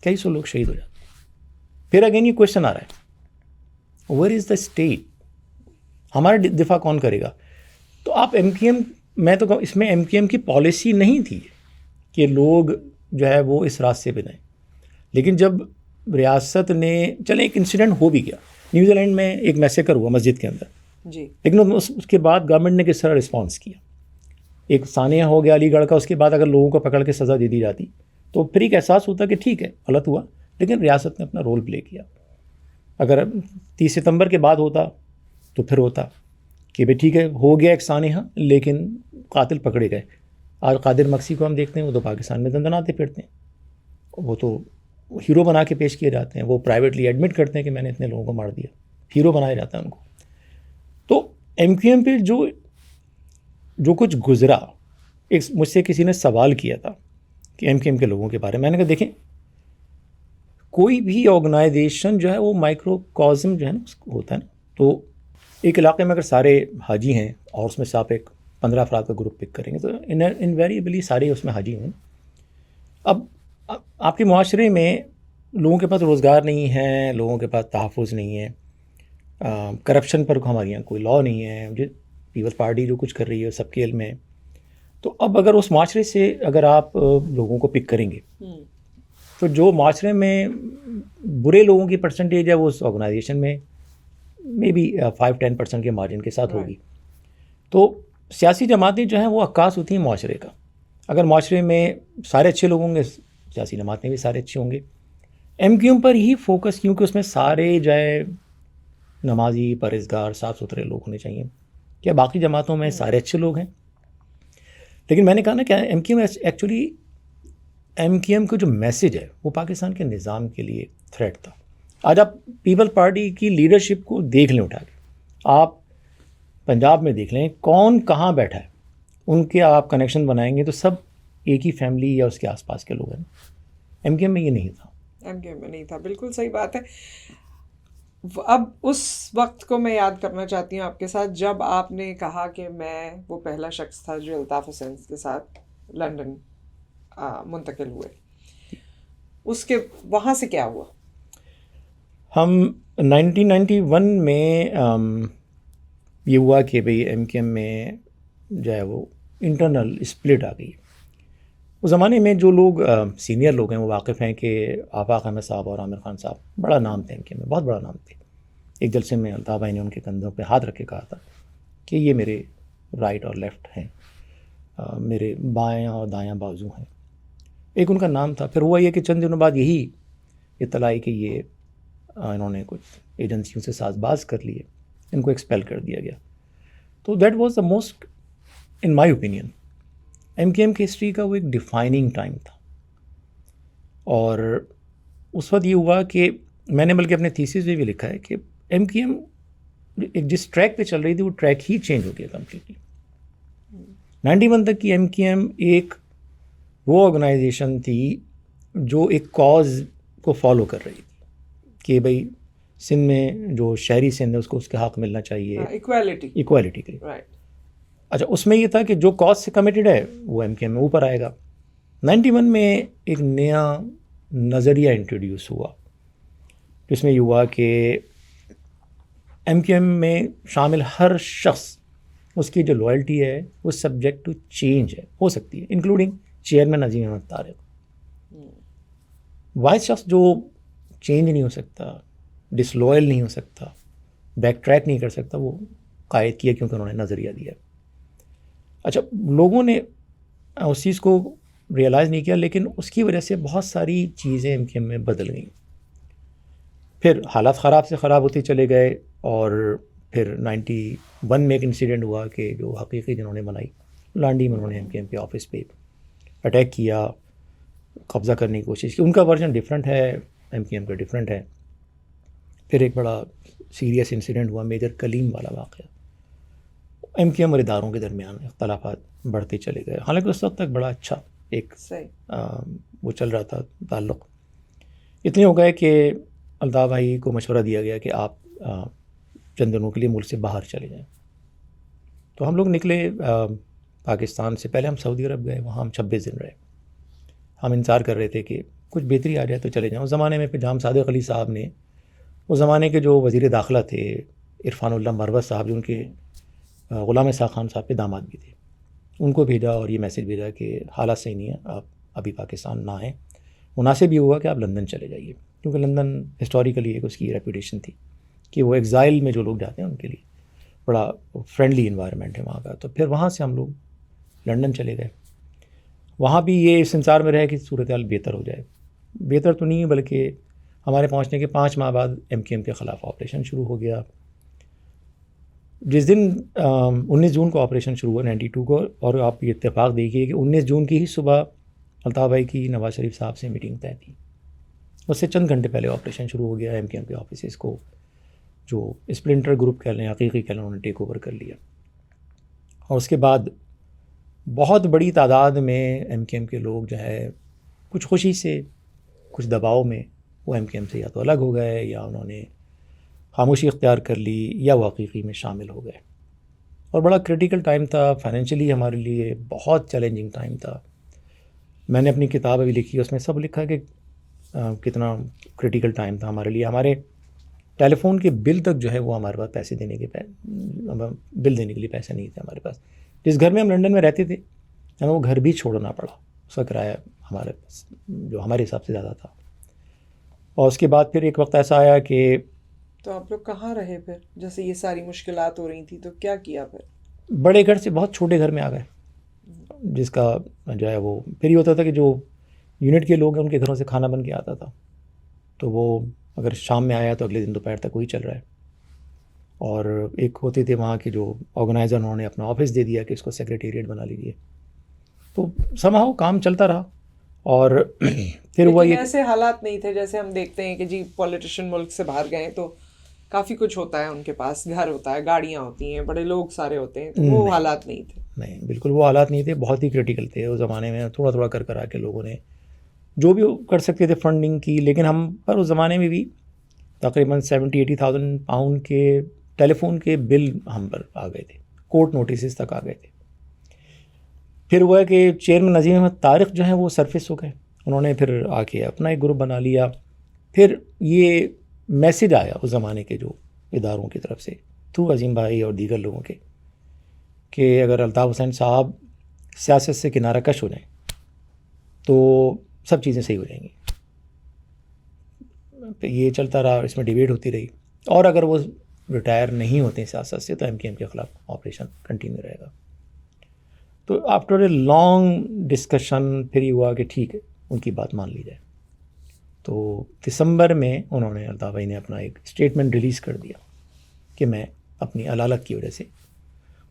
کئی سو لوگ شہید ہو جاتے ہیں. پھر اگین یہ کوشچن آ رہا ہے، ویئر از دا اسٹیٹ؟ ہمارا دفاع کون کرے گا؟ تو آپ ایم کیو ایم، میں تو کہوں اس میں ایم کیو ایم کی پالیسی نہیں تھی کہ لوگ جو ہے وہ اس راستے پہ جائیں. لیکن جب ریاست نے، چلے ایک انسیڈنٹ ہو بھی گیا، نیوزی لینڈ میں ایک میسیکر ہوا مسجد کے اندر، جی، لیکن اس کے بعد گورنمنٹ نے کس طرح رسپانس کیا؟ ایک سانحہ ہو گیا علی گڑھ کا. اس کے بعد اگر لوگوں کو پکڑ کے سزا دے دی جاتی تو پھر ایک احساس ہوتا کہ ٹھیک ہے غلط ہوا، لیکن ریاست نے اپنا رول پلے کیا. اگر 30 ستمبر کے بعد ہوتا تو پھر ہوتا کہ بھائی ٹھیک ہے ہو گیا ایک سانحہ، لیکن قاتل پکڑے گئے. آج قادر مکسی کو ہم دیکھتے ہیں، وہ تو پاکستان میں دندناتے پھرتے ہیں، وہ تو ہیرو بنا کے پیش کیے جاتے ہیں. وہ پرائیویٹلی ایڈمٹ کرتے ہیں کہ میں نے اتنے لوگوں کو مار دیا، ہیرو بنایا جاتا ہے ان کو. تو ایم کیو ایم پہ جو کچھ گزرا، ایک مجھ سے کسی نے سوال کیا تھا کہ ایم کیو ایم کے لوگوں کے بارے میں نے کہا دیکھیں کوئی بھی آرگنائزیشن جو ہے وہ مائکرو کازم جو ہے نا ہوتا ہے نا. تو ایک علاقے میں اگر سارے حاجی ہیں اور اس میں سے آپ ایک 15 افراد کا گروپ پک کریں گے تو انویریبلی سارے اس میں حاجی ہوں. اب آپ کے معاشرے میں لوگوں کے پاس روزگار نہیں ہے، لوگوں کے پاس تحفظ نہیں ہے، کرپشن پر ہمارے یہاں کوئی لا نہیں ہے، پیپلز پارٹی جو کچھ کر رہی ہے سب کے علم ہے. تو اب اگر اس معاشرے سے اگر آپ لوگوں کو پک کریں گے تو جو معاشرے میں برے لوگوں کی پرسنٹیج ہے وہ اس آرگنائزیشن میں مے بی 5-10% کے مارجن کے ساتھ ہوگی. تو سیاسی جماعتیں جو ہیں وہ عکاس ہوتی ہیں معاشرے کا. اگر معاشرے میں سارے اچھے لوگ ہوں گے، سیاسی جماعتیں بھی سارے اچھے ہوں گے. ایم کیو ایم پر ہی فوکس، کیونکہ اس میں سارے جو ہے نمازی، پرہیزگار، صاف ستھرے لوگ ہونے چاہیے. کیا باقی جماعتوں میں سارے اچھے لوگ ہیں؟ لیکن میں نے کہا نا کہ M Q M actually, M Q M کا جو میسج ہے وہ پاکستان کے نظام کے لیے تھریٹ تھا. آج آپ پیپل پارٹی کی لیڈرشپ کو دیکھ لیں اٹھا کے، آپ پنجاب میں دیکھ لیں کون کہاں بیٹھا ہے، ان کے آپ کنیکشن بنائیں گے تو سب ایک ہی فیملی یا اس کے آس پاس کے لوگ ہیں. ایم کیو ایم میں یہ نہیں تھا. ایم کیو ایم میں نہیں تھا، بالکل صحیح بات ہے. اب اس وقت کو میں یاد کرنا چاہتی ہوں آپ کے ساتھ جب آپ نے کہا کہ میں وہ پہلا شخص تھا جو الطاف حسین کے ساتھ لندن منتقل ہوئے. اس کے وہاں سے کیا ہوا؟ ہم 1991 میں یہ ہوا کہ بھئی ایم کیو ایم میں جو ہے وہ انٹرنل اسپلٹ آ گئی. اس زمانے میں جو لوگ سینئر لوگ ہیں وہ واقف ہیں کہ آفاق احمد صاحب اور عامر خان صاحب بڑا نام تھے ایم کیو ایم میں، بہت بڑا نام تھے. ایک جلسے میں الطاف بھائی نے ان کے کندھوں پہ ہاتھ رکھ کے کہا تھا کہ یہ میرے رائٹ اور لیفٹ ہیں، میرے بائیں اور دایاں بازو ہیں. ایک ان کا نام تھا. پھر ہوا یہ کہ چند دنوں بعد یہی اطلاع آئی کہ یہ انہوں نے کچھ ایجنسیوں سے ساز باز کر لیے، ان کو ایکسپیل کر دیا گیا. تو that was the most, in my opinion, M Q M کی ہسٹری کا وہ ایک ڈیفائننگ ٹائم تھا. اور اس وقت یہ ہوا کہ میں نے بلکہ اپنے تھیسس میں بھی لکھا ہے کہ ایم کیو ایم ایک جس ٹریک پہ چل رہی تھی وہ ٹریک ہی چینج ہو گیا کمپلیٹلی. 91 تک کی ایم کیو ایم ایک وہ آرگنائزیشن تھی جو ایک کاز کو فالو کر رہی تھی کہ بھئی سندھ میں جو شہری سندھ ہے اس کو اس کے حق ملنا چاہیے، ایکویلٹی کے لیے. اچھا، اس میں یہ تھا کہ جو کاز سے کمیٹڈ ہے وہ ایم کیو ایم میں اوپر آئے گا. 91 میں ایک نیا نظریہ انٹروڈیوس ہوا جس میں یہ ہوا کہ ایم کیو ایم میں شامل ہر شخص، اس کی جو لائلٹی ہے وہ سبجیکٹ ٹو چینج ہے، ہو سکتی ہے، انکلوڈنگ چیئرمین عظیم احمد طارق. وائس شخص جو چینج نہیں ہو سکتا، ڈس لوئل نہیں ہو سکتا، بیک ٹریک نہیں کر سکتا، وہ قائد کیا کیونکہ انہوں نے نظریہ دیا. اچھا، لوگوں نے اس چیز کو ریئلائز نہیں کیا، لیکن اس کی وجہ سے بہت ساری چیزیں ایم کیو ایم میں بدل گئیں. پھر حالات خراب سے خراب ہوتے چلے گئے، اور پھر 91 میں ایک انسیڈنٹ ہوا کہ جو حقیقی جنہوں نے بنائی لانڈی میں، انہوں نے ایم کیو ایم کے آفس پہ اٹیک کیا، قبضہ کرنے کی کوشش کی. ان کا ورژن ڈفرینٹ ہے، ایم کیو ایم کا ڈفرینٹ ہے. پھر ایک بڑا سیریس انسیڈنٹ ہوا میجر کلیم والا واقعہ. ایم کیو ایم اور اداروں کے درمیان اختلافات بڑھتے چلے گئے، حالانکہ اس وقت تک بڑا اچھا ایک وہ چل رہا تھا تعلق. اتنے ہو گئے کہ الطاف بھائی کو مشورہ دیا گیا کہ آپ چند دنوں کے لیے ملک سے باہر چلے جائیں. تو ہم لوگ نکلے پاکستان سے. پہلے ہم سعودی عرب گئے، وہاں ہم 26 دن رہے. ہم انتظار کر رہے تھے کہ کچھ بہتری آ جائے تو چلے جائیں. اس زمانے میں پھر جام صادق علی صاحب نے، اس زمانے کے جو وزیر داخلہ تھے عرفان اللہ مروت صاحب، جو ان کے غلام اسحاق خان صاحب کے داماد بھی تھے، ان کو بھیجا اور یہ میسج بھیجا کہ حالات صحیح نہیں ہیں، آپ ابھی پاکستان نہ آئیں. مناسب یہ ہوا کہ آپ لندن چلے جائیے، کیونکہ لندن ہسٹوریکلی ایک اس کی ریپوٹیشن تھی کہ وہ ایگزائل میں جو لوگ جاتے ہیں ان کے لیے بڑا فرینڈلی انوائرمنٹ ہے وہاں کا. تو پھر وہاں سے ہم لوگ لندن چلے گئے. وہاں بھی یہ اس انتظار میں رہے کہ صورتحال بہتر ہو جائے. بہتر تو نہیں، بلکہ ہمارے پہنچنے کے 5 ماہ بعد ایم کیو ایم کے خلاف آپریشن شروع ہو گیا. جس دن 19 جون کو آپریشن شروع ہوا 92 کو، اور آپ یہ اتفاق دیکھیے کہ 19 جون کی ہی صبح الطاف بھائی کی نواز شریف صاحب سے میٹنگ طے تھی. اس سے چند گھنٹے پہلے آپریشن شروع ہو گیا. ایم کیو ایم کے آفیسز کو جو اسپلنٹر گروپ کہہ لیں، حقیقی کہہ لیں، انہوں نے ٹیک اوور کر لیا. اور اس کے بعد بہت بڑی تعداد میں ایم کیو ایم کے لوگ جو ہے کچھ خوشی سے، کچھ دباؤ میں، وہ ایم کیو ایم سے یا تو الگ ہو گئے، یا انہوں نے خاموشی اختیار کر لی، یا وہ حقیقی میں شامل ہو گئے. اور بڑا کرٹیکل ٹائم تھا فائنینشلی ہمارے لیے، بہت چیلنجنگ ٹائم تھا. میں نے اپنی کتاب ابھی لکھی، اس میں سب لکھا کہ کتنا کرٹیکل ٹائم تھا ہمارے لیے. ہمارے ٹیلی فون کے بل تک جو ہے وہ ہمارے پاس پیسے دینے کے بل دینے کے لیے پیسے نہیں تھے ہمارے پاس. جس گھر میں ہم لنڈن میں رہتے تھے ہمیں وہ گھر بھی چھوڑنا پڑا، اس کا کرایہ ہمارے پاس جو ہمارے حساب سے زیادہ تھا. اور اس کے بعد پھر ایک وقت ایسا آیا کہ تو آپ لوگ کہاں رہے پھر؟ جیسے یہ ساری مشکلات ہو رہی تھیں تو کیا کیا پھر؟ بڑے گھر سے بہت چھوٹے گھر میں آ گئے، جس کا جو ہے وہ پھر یہ ہوتا تھا کہ جو یونٹ کے لوگ ہیں ان کے گھروں سے کھانا بن کے آتا تھا. تو وہ اگر شام میں آیا تو اگلے دن دوپہر تک وہی چل رہا ہے. اور ایک ہوتے تھے وہاں کے جو آرگنائزر، انہوں نے اپنا آفس دے دیا کہ اس کو سیکریٹریٹ بنا لیجیے. تو سمہاؤ کام چلتا رہا. اور پھر ہوا یہ ایسے حالات نہیں تھے جیسے ہم دیکھتے ہیں کہ جی پولیٹیشین ملک سے باہر گئے تو کافی کچھ ہوتا ہے، ان کے پاس گھر ہوتا ہے، گاڑیاں ہوتی ہیں، بڑے لوگ سارے ہوتے ہیں، تو وہ حالات نہیں تھے. نہیں، بالکل وہ حالات نہیں تھے، بہت ہی کریٹیکل تھے اس زمانے میں. تھوڑا تھوڑا کر آ کے لوگوں نے جو بھی کر سکتے تھے فنڈنگ کی. لیکن ہم پر اس زمانے میں بھی تقریباً 70-80,000 پاؤنڈ کے ٹیلی فون کے بل ہم پر آ گئے تھے، کورٹ نوٹسز تک آ گئے تھے. پھر ہوا ہے کہ چیئرمین نظیر احمد طارق جو ہیں وہ سرفیس ہو گئے. انہوں نے پھر آ کے اپنا ایک گروپ بنا لیا. پھر یہ میسج آیا اس زمانے کے جو اداروں کی طرف سے تھرو عظیم بھائی اور دیگر لوگوں کے، کہ اگر الطاف حسین صاحب سیاست سے کنارہ کش ہو جائیں تو سب چیزیں صحیح ہو جائیں گی. یہ چلتا رہا، اس میں ڈیبیٹ ہوتی رہی. اور اگر وہ ریٹائر نہیں ہوتے سیاست سے تو ایم کے خلاف آپریشن کنٹینیو رہے گا. تو آفٹر اے لانگ ڈسکشن پھر یہ ہوا کہ ٹھیک ہے ان کی بات مان لی جائے. تو دسمبر میں انہوں نے، الطاف بھائی نے اپنا ایک اسٹیٹمنٹ ریلیز کر دیا کہ میں اپنی علالت کی وجہ سے،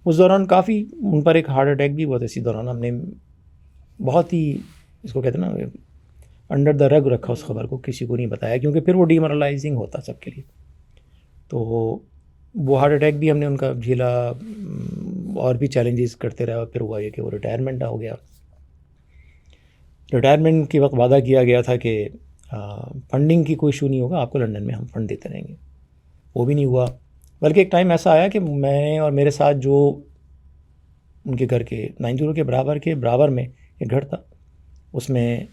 اس دوران کافی ان پر ایک ہارٹ اٹیک بھی ہوا تھا. اسی دوران ہم نے بہت ہی اس کو کہتے ہیں نا انڈر دا رگ رکھا اس خبر کو، کسی کو نہیں بتایا کیونکہ پھر وہ ڈیمورلائزنگ ہوتا سب کے لیے. تو وہ ہارٹ اٹیک بھی ہم نے ان کا جھیلا، اور بھی چیلنجز کرتے رہا. پھر ہوا یہ کہ وہ ریٹائرمنٹ ہو گیا. ریٹائرمنٹ کے وقت وعدہ کیا گیا تھا کہ فنڈنگ کی کوئی ایشو نہیں ہوگا، آپ کو لنڈن میں ہم فنڈ دیتے رہیں گے. وہ بھی نہیں ہوا. بلکہ ایک ٹائم ایسا آیا کہ میں اور میرے ساتھ جو ان کے گھر کے 90 کے برابر میں ایک گھر تھا، اس میں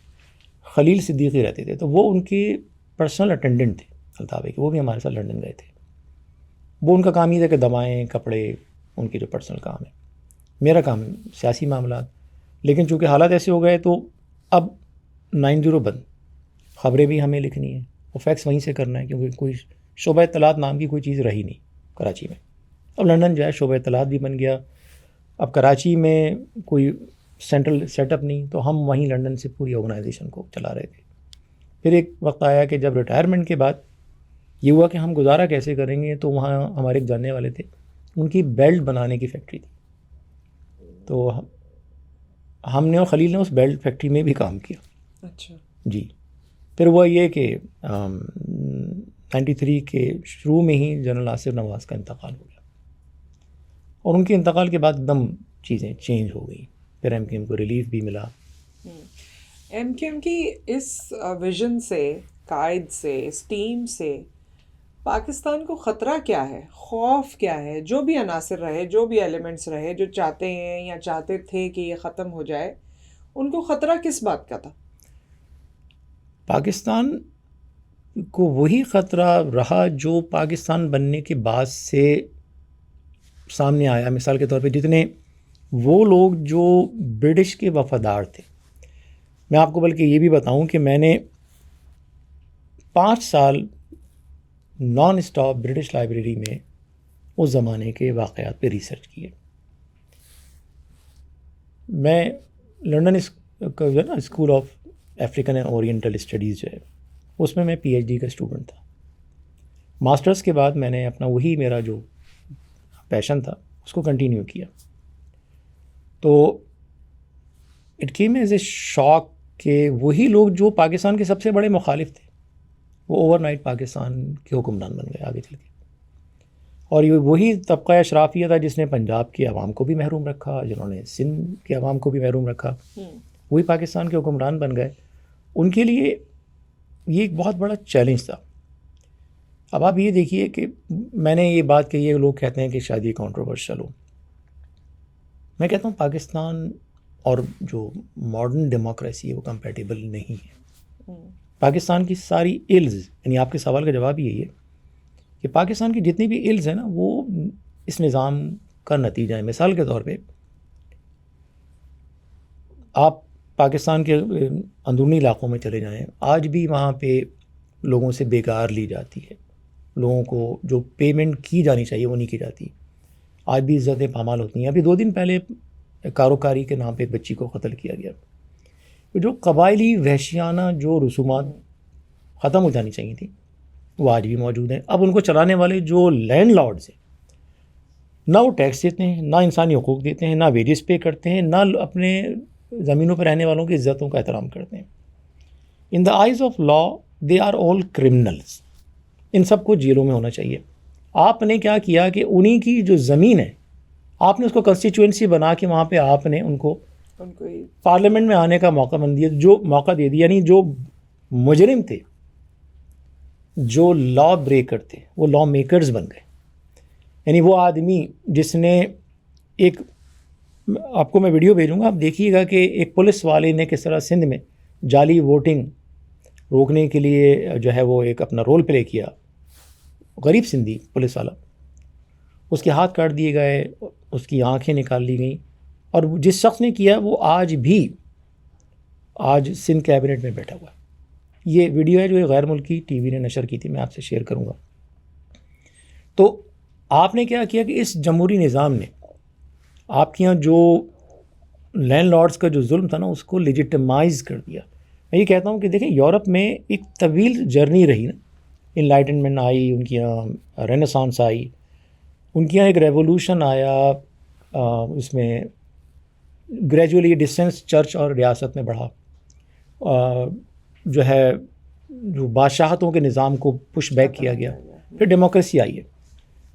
خلیل صدیقی رہتے تھے. تو وہ ان کے پرسنل اٹینڈنٹ تھے الطاف بھائی کے، وہ بھی ہمارے ساتھ لنڈن گئے تھے. وہ ان کا کام یہ تھا کہ دوائیں، کپڑے، ان کے جو پرسنل کام ہے. میرا کام سیاسی معاملات. لیکن چونکہ حالات ایسے ہو گئے تو اب 90 بند، خبریں بھی ہمیں لکھنی ہیں، وہ فیکس وہیں سے کرنا ہے کیونکہ کوئی شعبہ اطلاعات نام کی کوئی چیز رہی نہیں کراچی میں. اب لنڈن جو ہے شعبہ اطلاعات بھی بن گیا. اب کراچی میں کوئی سینٹرل سیٹ اپ نہیں، تو ہم وہیں لنڈن سے پوری آرگنائزیشن کو چلا رہے تھے. پھر ایک وقت آیا کہ جب ریٹائرمنٹ کے بعد یہ ہوا کہ ہم گزارا کیسے کریں گے. تو وہاں ہمارے ایک جاننے والے تھے، ان کی بیلٹ بنانے کی فیکٹری تھی. تو ہم نے اور خلیل نے اس بیلٹ فیکٹری میں بھی کام کیا. اچھا جی. پھر ہوا یہ کہ 93 کے شروع میں ہی جنرل ناصر نواز کا انتقال ہو گیا، اور ان کے انتقال کے بعد ایک دم چیزیں چینج ہو گئیں. پھر ایم کیو ایم کو ریلیف بھی ملا. ایم کیو ایم کی اس ویژن سے، قائد سے، اس ٹیم سے پاکستان کو خطرہ کیا ہے، خوف کیا ہے؟ جو بھی عناصر رہے، جو بھی ایلیمنٹس رہے جو چاہتے ہیں یا چاہتے تھے کہ یہ ختم ہو جائے، ان کو خطرہ کس بات کا تھا؟ پاکستان کو وہی خطرہ رہا جو پاکستان بننے کے بعد سے سامنے آیا. مثال کے طور پہ جتنے وہ لوگ جو برٹش کے وفادار تھے، میں آپ کو بلکہ یہ بھی بتاؤں کہ میں نے 5 سال نان اسٹاپ برٹش لائبریری میں اس زمانے کے واقعات پہ ریسرچ کیے. میں لنڈن جو ہے نا school of African and oriental studies جو ہے، اس میں پی ایچ ڈی کا اسٹوڈنٹ تھا. ماسٹرز کے بعد میں نے اپنا وہی میرا جو پیشن تھا اس کو کنٹینیو کیا. تو اٹ کیم ایز اے شاک کہ وہی لوگ جو پاکستان کے سب سے بڑے مخالف تھے وہ اوور نائٹ پاکستان کے حکمران بن گئے آگے چل کے. اور یہ وہی طبقہ اشرافیہ تھا جس نے پنجاب کے عوام کو بھی محروم رکھا، جنہوں نے سندھ کے عوام کو بھی محروم رکھا، وہی پاکستان کے حکمران بن گئے. ان کے لیے یہ ایک بہت بڑا چیلنج تھا. اب آپ یہ دیکھیے کہ میں نے یہ بات کہی ہے، لوگ کہتے ہیں کہ شاید یہ کانٹروورشل ہو. میں کہتا ہوں پاکستان اور جو ماڈرن ڈیموکریسی ہے وہ کمپیٹیبل نہیں ہے. پاکستان کی ساری ایلز، یعنی آپ کے سوال کا جواب یہی ہے کہ پاکستان کی جتنی بھی ایلز ہیں نا وہ اس نظام کا نتیجہ ہے. مثال کے طور پہ آپ پاکستان کے اندرونی علاقوں میں چلے جائیں، آج بھی وہاں پہ لوگوں سے بیکار لی جاتی ہے، لوگوں کو جو پیمنٹ کی جانی چاہیے وہ نہیں کی جاتی. آج بھی عزتیں پامال ہوتی ہیں. ابھی 2 دن پہلے کاروکاری کے نام پہ ایک بچی کو قتل کیا گیا. جو قبائلی وحشیانہ جو رسومات ختم ہو جانی چاہیے تھی، وہ آج بھی موجود ہیں. اب ان کو چلانے والے جو لینڈ لارڈز ہیں، نہ وہ ٹیکس دیتے ہیں، نہ انسانی حقوق دیتے ہیں، نہ ویجز پے کرتے ہیں، نہ اپنے زمینوں پر رہنے والوں کی عزتوں کا احترام کرتے ہیں. In the eyes of law they are all criminals. ان سب کو جیلوں میں ہونا چاہیے. آپ نے کیا کیا کہ انہی کی جو زمین ہے آپ نے اس کو کنسٹیچوئنسی بنا کے وہاں پہ آپ نے ان کو پارلیمنٹ میں آنے کا موقع موقع دے دیا. یعنی جو مجرم تھے، جو لا بریکر تھے، وہ لا میکرز بن گئے. یعنی وہ آدمی جس نے ایک، آپ کو میں ویڈیو بھیجوں گا، آپ دیکھیے گا کہ ایک پولیس والے نے کس طرح سندھ میں جعلی ووٹنگ روکنے کے لیے جو ہے وہ ایک اپنا رول پلے کیا. غریب سندھی پولیس والا، اس کے ہاتھ کاٹ دیے گئے، اس کی آنکھیں نکال لی گئیں. اور جس شخص نے کیا وہ آج سندھ کیبنٹ میں بیٹھا ہوا ہے. یہ ویڈیو ہے جو غیر ملکی ٹی وی نے نشر کی تھی، میں آپ سے شیئر کروں گا. تو آپ نے کیا کیا کہ اس جمہوری نظام نے آپ کے یہاں جو لینڈ لارڈز کا جو ظلم تھا نا، اس کو لیجیٹمائز کر دیا. میں یہ کہتا ہوں کہ دیکھیں یورپ میں ایک طویل جرنی رہی نا، انلائٹنمنٹ آئی، ان کے یہاں رینیسانس آئی، ان کے یہاں ایک ریولوشن آیا، اس میں گریجولی ڈسٹینس چرچ اور ریاست میں بڑھا، جو ہے جو بادشاہتوں کے نظام کو پش بیک کیا گیا، پھر ڈیموکریسی آئی ہے.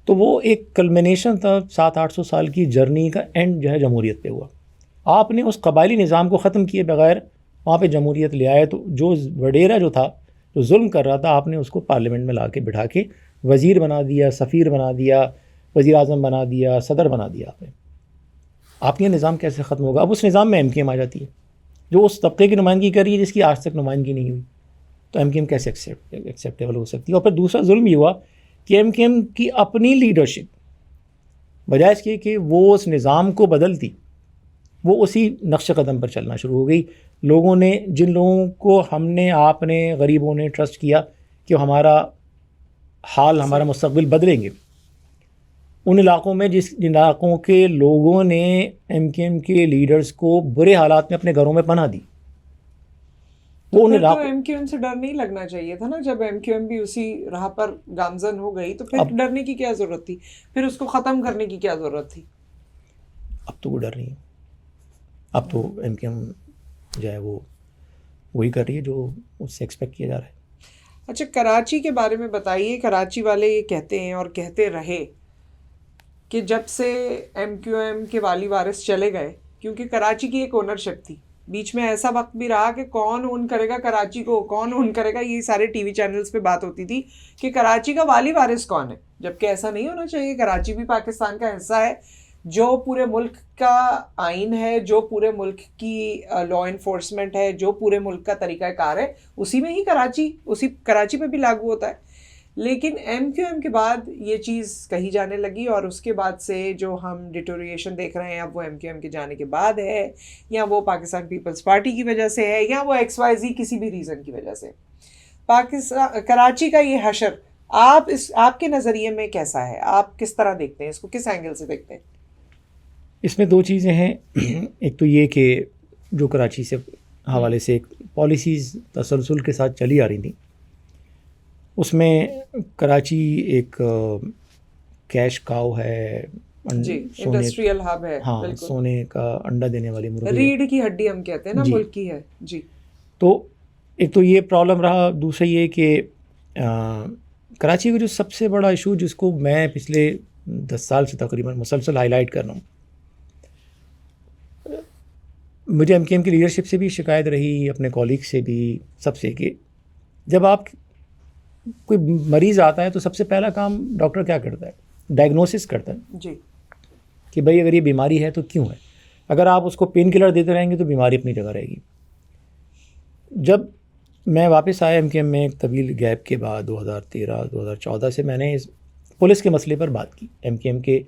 تو وہ ایک کلمنیشن تھا 700-800 سال کی جرنی کا، اینڈ جو ہے جمہوریت پہ ہوا. آپ نے اس قبائلی نظام کو ختم کیے بغیر وہاں پہ جمہوریت لے آئے. تو جو وڈیرا جو تھا، جو ظلم کر رہا تھا، آپ نے اس کو پارلیمنٹ میں لا کے بٹھا کے وزیر بنا دیا، سفیر بنا دیا، وزیر اعظم بنا دیا، صدر بنا دیا. آپ کا نظام کیسے ختم ہوگا؟ اب اس نظام میں MKM آ جاتی ہے جو اس طبقے کی نمائندگی کر رہی ہے جس کی آج تک نمائندگی نہیں ہوئی. تو MKM کیسے ایکسیپٹیبل ہو سکتی ہے؟ اور پھر دوسرا ظلم یہ ہوا کہ MKM کی اپنی لیڈرشپ بجائے اس کے کہ وہ اس نظام کو بدلتی، وہ اسی نقش قدم پر چلنا شروع ہو گئی. لوگوں نے، جن لوگوں کو ہم نے، آپ نے، غریبوں نے ٹرسٹ کیا کہ ہمارا حال، ہمارا مستقبل بدلیں گے، ان علاقوں میں جن علاقوں کے لوگوں نے MKM کے لیڈرز کو برے حالات میں اپنے گھروں میں پناہ دی، وہ ان علاقوں. MKM سے ڈر نہیں لگنا چاہیے تھا نا؟ جب MKM بھی اسی راہ پر گامزن ہو گئی تو پھر ڈرنے کی کیا ضرورت تھی؟ پھر اس کو ختم کرنے کی کیا ضرورت تھی؟ اب تو وہ ڈر نہیں ہے. اب تو MKM جو ہے وہ وہی کر رہی ہے جو اس سے ایکسپیکٹ کیا جا رہا ہے. اچھا، کراچی کے بارے میں بتائیے. کراچی والے یہ کہتے ہیں اور کہتے رہے کہ جب سے MQM کے والی وارث چلے گئے، کیونکہ کراچی کی ایک اونرشپ تھی، بیچ میں ایسا وقت بھی رہا کہ کون اون کرے گا کراچی کو، کون اون کرے گا، یہ سارے ٹی وی چینلز پہ بات ہوتی تھی کہ کراچی کا والی وارث کون ہے. جبکہ ایسا نہیں ہونا چاہیے. کراچی بھی پاکستان کا حصہ ہے. جو پورے ملک کا آئین ہے، جو پورے ملک کی لا انفورسمنٹ ہے، جو پورے ملک کا طریقہ کار ہے، اسی میں ہی کراچی پہ بھی لاگو ہوتا ہے. لیکن MQM کے بعد یہ چیز کہی جانے لگی، اور اس کے بعد سے جو ہم ڈیٹوریشن دیکھ رہے ہیں اب وہ MQM کے جانے کے بعد ہے، یا وہ پاکستان پیپلز پارٹی کی وجہ سے ہے، یا وہ XYZ کسی بھی ریزن کی وجہ سے. کراچی کا یہ حشر آپ کے نظریے میں کیسا ہے؟ آپ کس طرح دیکھتے ہیں اس کو؟ کس اینگل سے دیکھتے ہیں؟ اس میں دو چیزیں ہیں. ایک تو یہ کہ جو کراچی سے حوالے سے ایک پالیسیز تسلسل کے ساتھ چلی آ رہی تھیں، اس میں کراچی ایک کیش کاؤ ہے، انڈسٹریل ہب ہے. ہاں، سونے کا انڈا دینے والی مرغی، ریڑھ کی ہڈی ہم کہتے ہیں نا، ملک کی ہے. جی. تو ایک تو یہ پرابلم رہا. دوسرا یہ کہ کراچی کا جو سب سے بڑا ایشو، جس کو میں پچھلے 10 سال سے تقریباً مسلسل ہائی لائٹ کر رہا ہوں، مجھے MKM کی لیڈرشپ سے بھی شکایت رہی، اپنے کولیگ سے بھی، سب سے، کہ جب آپ کوئی مریض آتا ہے تو سب سے پہلا کام ڈاکٹر کیا کرتا ہے؟ ڈائگنوسس کرتا ہے. جی. کہ بھائی اگر یہ بیماری ہے تو کیوں ہے. اگر آپ اس کو پین کلر دیتے رہیں گے تو بیماری اپنی جگہ رہے گی. جب میں واپس آیا MKM میں ایک طویل گیپ کے بعد 2013-2014 سے، میں نے اس پولیس کے مسئلے پر بات کی. MKM کے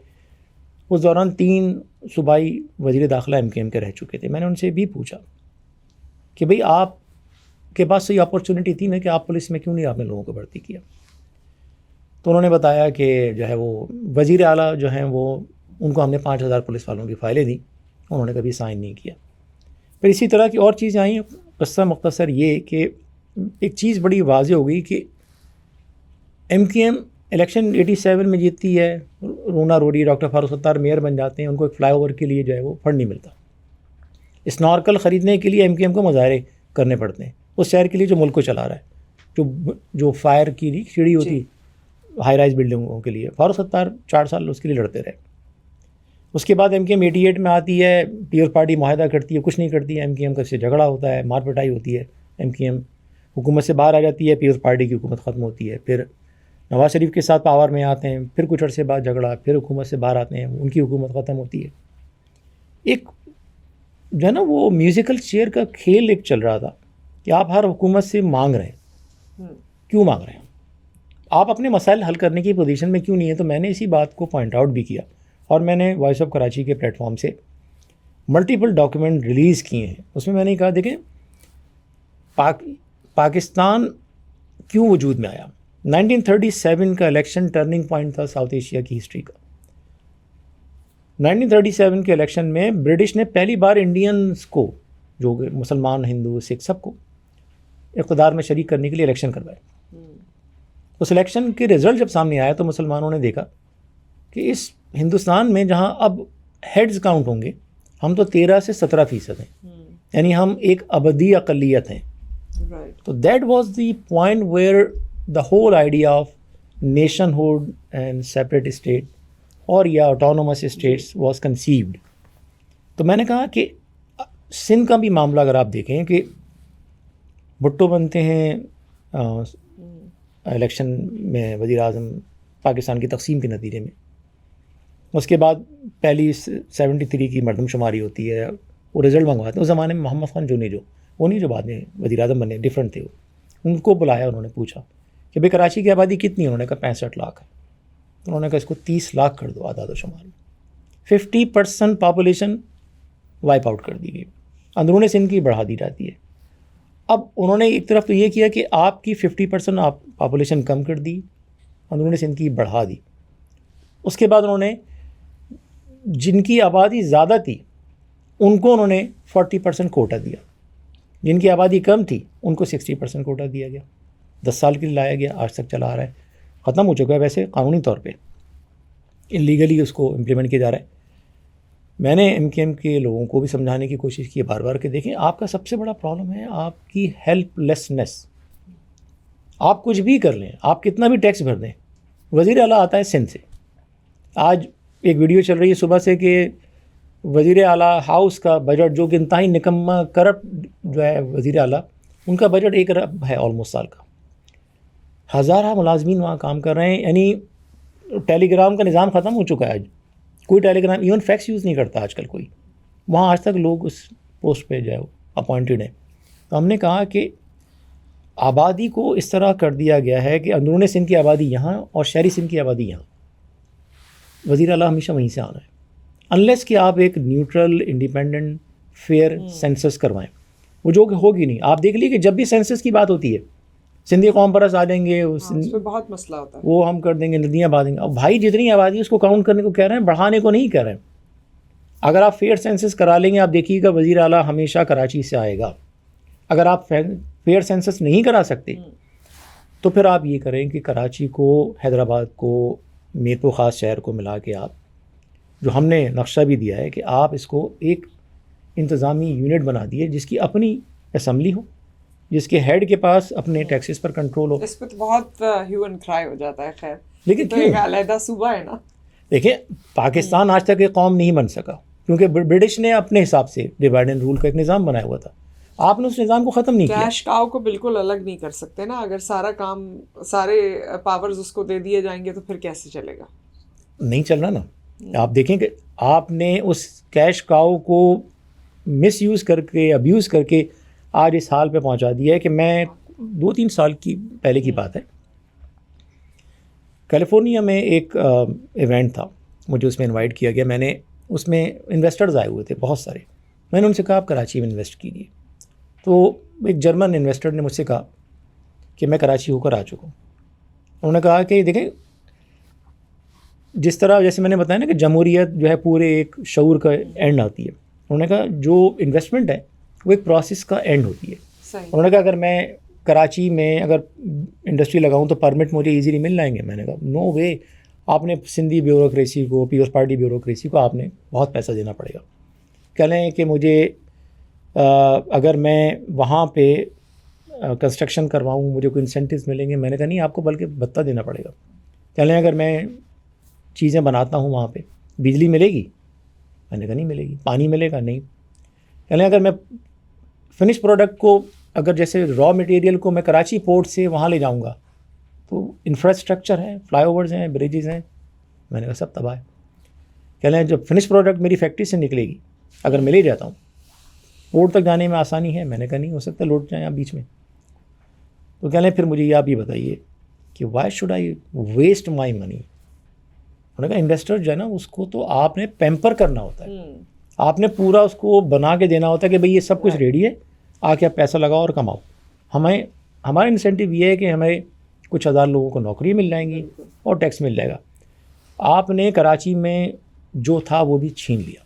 اس دوران 3 صوبائی وزیر داخلہ MKM کے رہ چکے تھے. میں نے ان سے بھی پوچھا کہ بھئی آپ کے پاس یہ اپرچونٹی تھی نا کہ آپ پولیس میں کیوں نہیں آپ نے لوگوں کو بھرتی کیا؟ تو انہوں نے بتایا کہ جو ہے وہ وزیر اعلیٰ جو ہیں وہ، ان کو ہم نے 5000 پولیس والوں کی فائلیں دیں، انہوں نے کبھی سائن نہیں کیا. پھر اسی طرح کی اور چیزیں آئیں. قصہ مختصر یہ کہ ایک چیز بڑی واضح ہو گئی کہ MKM الیکشن 87 میں جیتتی ہے, رونا روڈی, ڈاکٹر فاروق ستار میئر بن جاتے ہیں, ان کو ایک فلائی اوور کے لیے جو ہے وہ فنڈ نہیں ملتا. اسنارکل خریدنے کے لیے MKM کو مظاہرے کرنے پڑتے ہیں اس شہر کے لیے جو ملک کو چلا رہا ہے, جو فائر کی سیڑھی ہوتی ہائی رائز بلڈنگوں کے لیے. فاروق ستار 4 سال اس کے لیے لڑتے رہے. اس کے بعد MKM 88 میں آتی ہے, پیپلز پارٹی معاہدہ کرتی ہے, کچھ نہیں کرتی ہے. MKM کا اس سے جھگڑا ہوتا ہے, مار پٹائی ہوتی ہے. MKM حکومت سے باہر آ جاتی ہے, پیپلز پارٹی کی حکومت ختم ہوتی ہے. پھر نواز شریف کے ساتھ پاور میں آتے ہیں, پھر کچھ عرصے بعد جھگڑا, پھر حکومت سے باہر آتے ہیں, ان کی حکومت ختم ہوتی ہے. ایک جو ہے نا وہ میوزیکل چیئر کا کھیل ایک چل رہا تھا کہ آپ ہر حکومت سے مانگ رہے ہیں. کیوں مانگ رہے ہیں؟ آپ اپنے مسائل حل کرنے کی پوزیشن میں کیوں نہیں ہیں؟ تو میں نے اسی بات کو پوائنٹ آؤٹ بھی کیا, اور میں نے وائس آف کراچی کے پلیٹ فارم سے ملٹیپل ڈاکیومنٹ ریلیز کیے ہیں. اس میں میں نے کہا دیکھیں پاکستان کیوں وجود میں آیا. 1937 کا الیکشن ٹرننگ پوائنٹ تھا ساؤتھ ایشیا کی ہسٹری کا. 1937 کے الیکشن میں برٹش نے پہلی بار انڈینز کو, جو مسلمان, ہندو, سکھ, سب کو اقتدار میں شریک کرنے کے لیے الیکشن کروائے. اس الیکشن کے رزلٹ جب سامنے آیا تو مسلمانوں نے دیکھا کہ اس ہندوستان میں جہاں اب ہیڈز کاؤنٹ ہوں گے, ہم تو 13 سے 17% ہیں, یعنی ہم ایک ابدی اقلیت ہیں. تو that was the point where the whole idea of nationhood and separate state اور یا autonomous states was conceived. تو میں نے کہا کہ سندھ کا بھی معاملہ اگر آپ دیکھیں کہ بھٹو بنتے ہیں الیکشن میں وزیر اعظم پاکستان کی تقسیم کے نتیجے میں, اس کے بعد پہلی 73 کی مردم شماری ہوتی ہے, وہ رزلٹ منگواتے ہیں. اس زمانے میں محمد خان جو وہ نہیں جو بعد میں وزیر اعظم بنے, ڈفرینٹ تھے وہ. ان کو بلایا, انہوں نے پوچھا کہ بھائی کراچی کی آبادی کتنی ہے؟ انہوں نے کہا 65 لاکھ ہے. انہوں نے کہا اس کو 30 لاکھ کر دو اعداد و شمار میں. 50% پاپولیشن وائپ آؤٹ کر دی گئی, اندرون سندھ کی بڑھا دی جاتی ہے. اب انہوں نے ایک طرف تو یہ کیا کہ آپ کی 50% آپ پاپولیشن کم کر دی, اندرون سندھ کی بڑھا دی. اس کے بعد انہوں نے جن کی آبادی زیادہ تھی ان کو انہوں نے 40% کوٹا دیا, جن کی آبادی کم تھی ان کو 60% کوٹا دیا گیا. 10 سال کے لیے لایا گیا, آج تک چلا آ رہا ہے. ختم ہو چکا ہے ویسے قانونی طور پہ, انلیگلی اس کو امپلیمنٹ کیا جا رہا ہے. میں نے MKM کے لوگوں کو بھی سمجھانے کی کوشش کی بار بار کہ دیکھیں آپ کا سب سے بڑا پرابلم ہے آپ کی ہیلپ لیسنس. آپ کچھ بھی کر لیں, آپ کتنا بھی ٹیکس بھر دیں, وزیر اعلیٰ آتا ہے سندھ سے. آج ایک ویڈیو چل رہی ہے صبح سے کہ وزیر اعلیٰ ہاؤس کا بجٹ, جو کہ انتہائی نکما کرپٹ جو ہے وزیر اعلیٰ, ان کا بجٹ 1 ارب ہے آلموسٹ سال کا. ہزارہ ملازمین وہاں کام کر رہے ہیں, یعنی ٹیلی گرام کا نظام ختم ہو چکا ہے. آج کوئی ٹیلی گرام, ایون فیکس یوز نہیں کرتا آج کل کوئی. وہاں آج تک لوگ اس پوسٹ پہ جو ہے وہ اپوائنٹڈ ہیں. تو ہم نے کہا کہ آبادی کو اس طرح کر دیا گیا ہے کہ اندرون سندھ کی آبادی یہاں اور شہری سندھ کی آبادی یہاں. وزیر اعلیٰ ہمیشہ وہیں سے آنا ہے, انلیس کہ آپ ایک نیوٹرل, انڈیپینڈنٹ, فیئر سینسس کروائیں, وہ جو کہ ہوگی نہیں. آپ دیکھ لیجیے کہ جب بھی سینسس کی بات ہوتی ہے سندھی قوم پرست آ جائیں گے, اس پہ بہت مسئلہ ہوتا ہے, وہ ہم کر دیں گے, ندیاں بہا دیں گے. اب بھائی جتنی آبادی اس کو کاؤنٹ کرنے کو کہہ رہے ہیں, بڑھانے کو نہیں کہہ رہے ہیں. اگر آپ فیئر سینسس کرا لیں گے, آپ دیکھیے گا وزیر اعلیٰ ہمیشہ کراچی سے آئے گا. اگر آپ فیئر سینسس نہیں کرا سکتے تو پھر آپ یہ کریں کہ کراچی کو, حیدرآباد کو, میرپور خاص شہر کو ملا کے آپ, جو ہم نے نقشہ بھی دیا ہے کہ آپ اس کو ایک انتظامی یونٹ بنا دیے جس کی اپنی اسمبلی ہو, جس کے ہیڈ کے پاس اپنے ٹیکسز پر کنٹرول ہو. اس پہ تو بہت ہیو اینڈ کرائی ہو جاتا ہے. خیر لیکن تو ایک علیحدہ صوبہ ہے نا. دیکھیں پاکستان آج تک ایک قوم نہیں بن سکا کیونکہ برٹش نے اپنے حساب سے ڈیوائڈ اینڈ رول کا ایک نظام بنایا ہوا تھا. آپ نے اس نظام کو ختم نہیں کیا. کیش کاؤ کو بالکل الگ نہیں کر سکتے نا. اگر سارا کام, سارے پاورز اس کو دے دیے جائیں گے تو پھر کیسے چلے گا؟ نہیں چل رہا نا. آپ دیکھیں کہ آپ نے اس کیش کاؤ کو مس یوز کر کے, ابیوز کر کے آج اس حال پہ پہنچا دیا ہے کہ میں 2-3 سال کی پہلے کی بات ہے, کیلیفورنیا میں ایک ایونٹ تھا, مجھے اس میں انوائٹ کیا گیا. میں نے اس میں انویسٹرز آئے ہوئے تھے بہت سارے. میں نے ان سے کہا آپ کراچی میں انویسٹ کیجیے. تو ایک جرمن انویسٹر نے مجھ سے کہا کہ میں کراچی ہو کر آ چکا ہوں. انہوں نے کہا کہ دیکھیں جس طرح جیسے میں نے بتایا نا کہ جمہوریت جو ہے پورے ایک شعور کا اینڈ آتی ہے. انہوں نے کہا جو انویسٹمنٹ ہے وہ ایک پروسیس کا اینڈ ہوتی ہے. انہوں نے کہا اگر میں کراچی میں اگر انڈسٹری لگاؤں تو پرمٹ مجھے ایزیلی مل جائیں گے. میں نے کہا نو وے, آپ نے سندھی بیوروکریسی کو, پیپلز پارٹی بیوروکریسی کو آپ نے بہت پیسہ دینا پڑے گا. کہہ لیں کہ مجھے اگر میں وہاں پہ کنسٹرکشن کرواؤں مجھے کوئی انسینٹیوز ملیں گے. میں نے کہا نہیں, آپ کو بلکہ بھتہ دینا پڑے گا. کہہ لیں اگر میں چیزیں بناتا ہوں وہاں پہ بجلی ملے گی؟ میں نے کہا نہیں ملے گی. پانی ملے گا؟ نہیں. کہہ لیں اگر میں فنش پروڈکٹ کو اگر جیسے را مٹیریل کو میں کراچی پورٹ سے وہاں لے جاؤں گا تو انفراسٹرکچر ہے, فلائی اوورز ہیں, بریجز ہیں. میں نے کہا سب تباہ ہے. کہہ لیں جب فنش پروڈکٹ میری فیکٹری سے نکلے گی اگر میں لے جاتا ہوں پورٹ تک جانے میں آسانی ہے؟ میں نے کہا نہیں ہو سکتا, لوٹ جائیں آپ بیچ میں. تو کہہ لیں پھر مجھے آپ یہ بتائیے کہ why should I waste my money. انہوں نے کہا انویسٹر جو ہے نا اس کو تو آپ نے پیمپر کرنا ہوتا ہے, آپ نے پورا اس کو بنا کے دینا ہوتا ہے کہ بھئی یہ سب کچھ ریڈی ہے, آ کے آپ پیسہ لگاؤ اور کماؤ. ہمارا انسینٹیو یہ ہے کہ ہمیں کچھ ہزار لوگوں کو نوکری مل جائیں گی اور ٹیکس مل جائے گا. آپ نے کراچی میں جو تھا وہ بھی چھین لیا.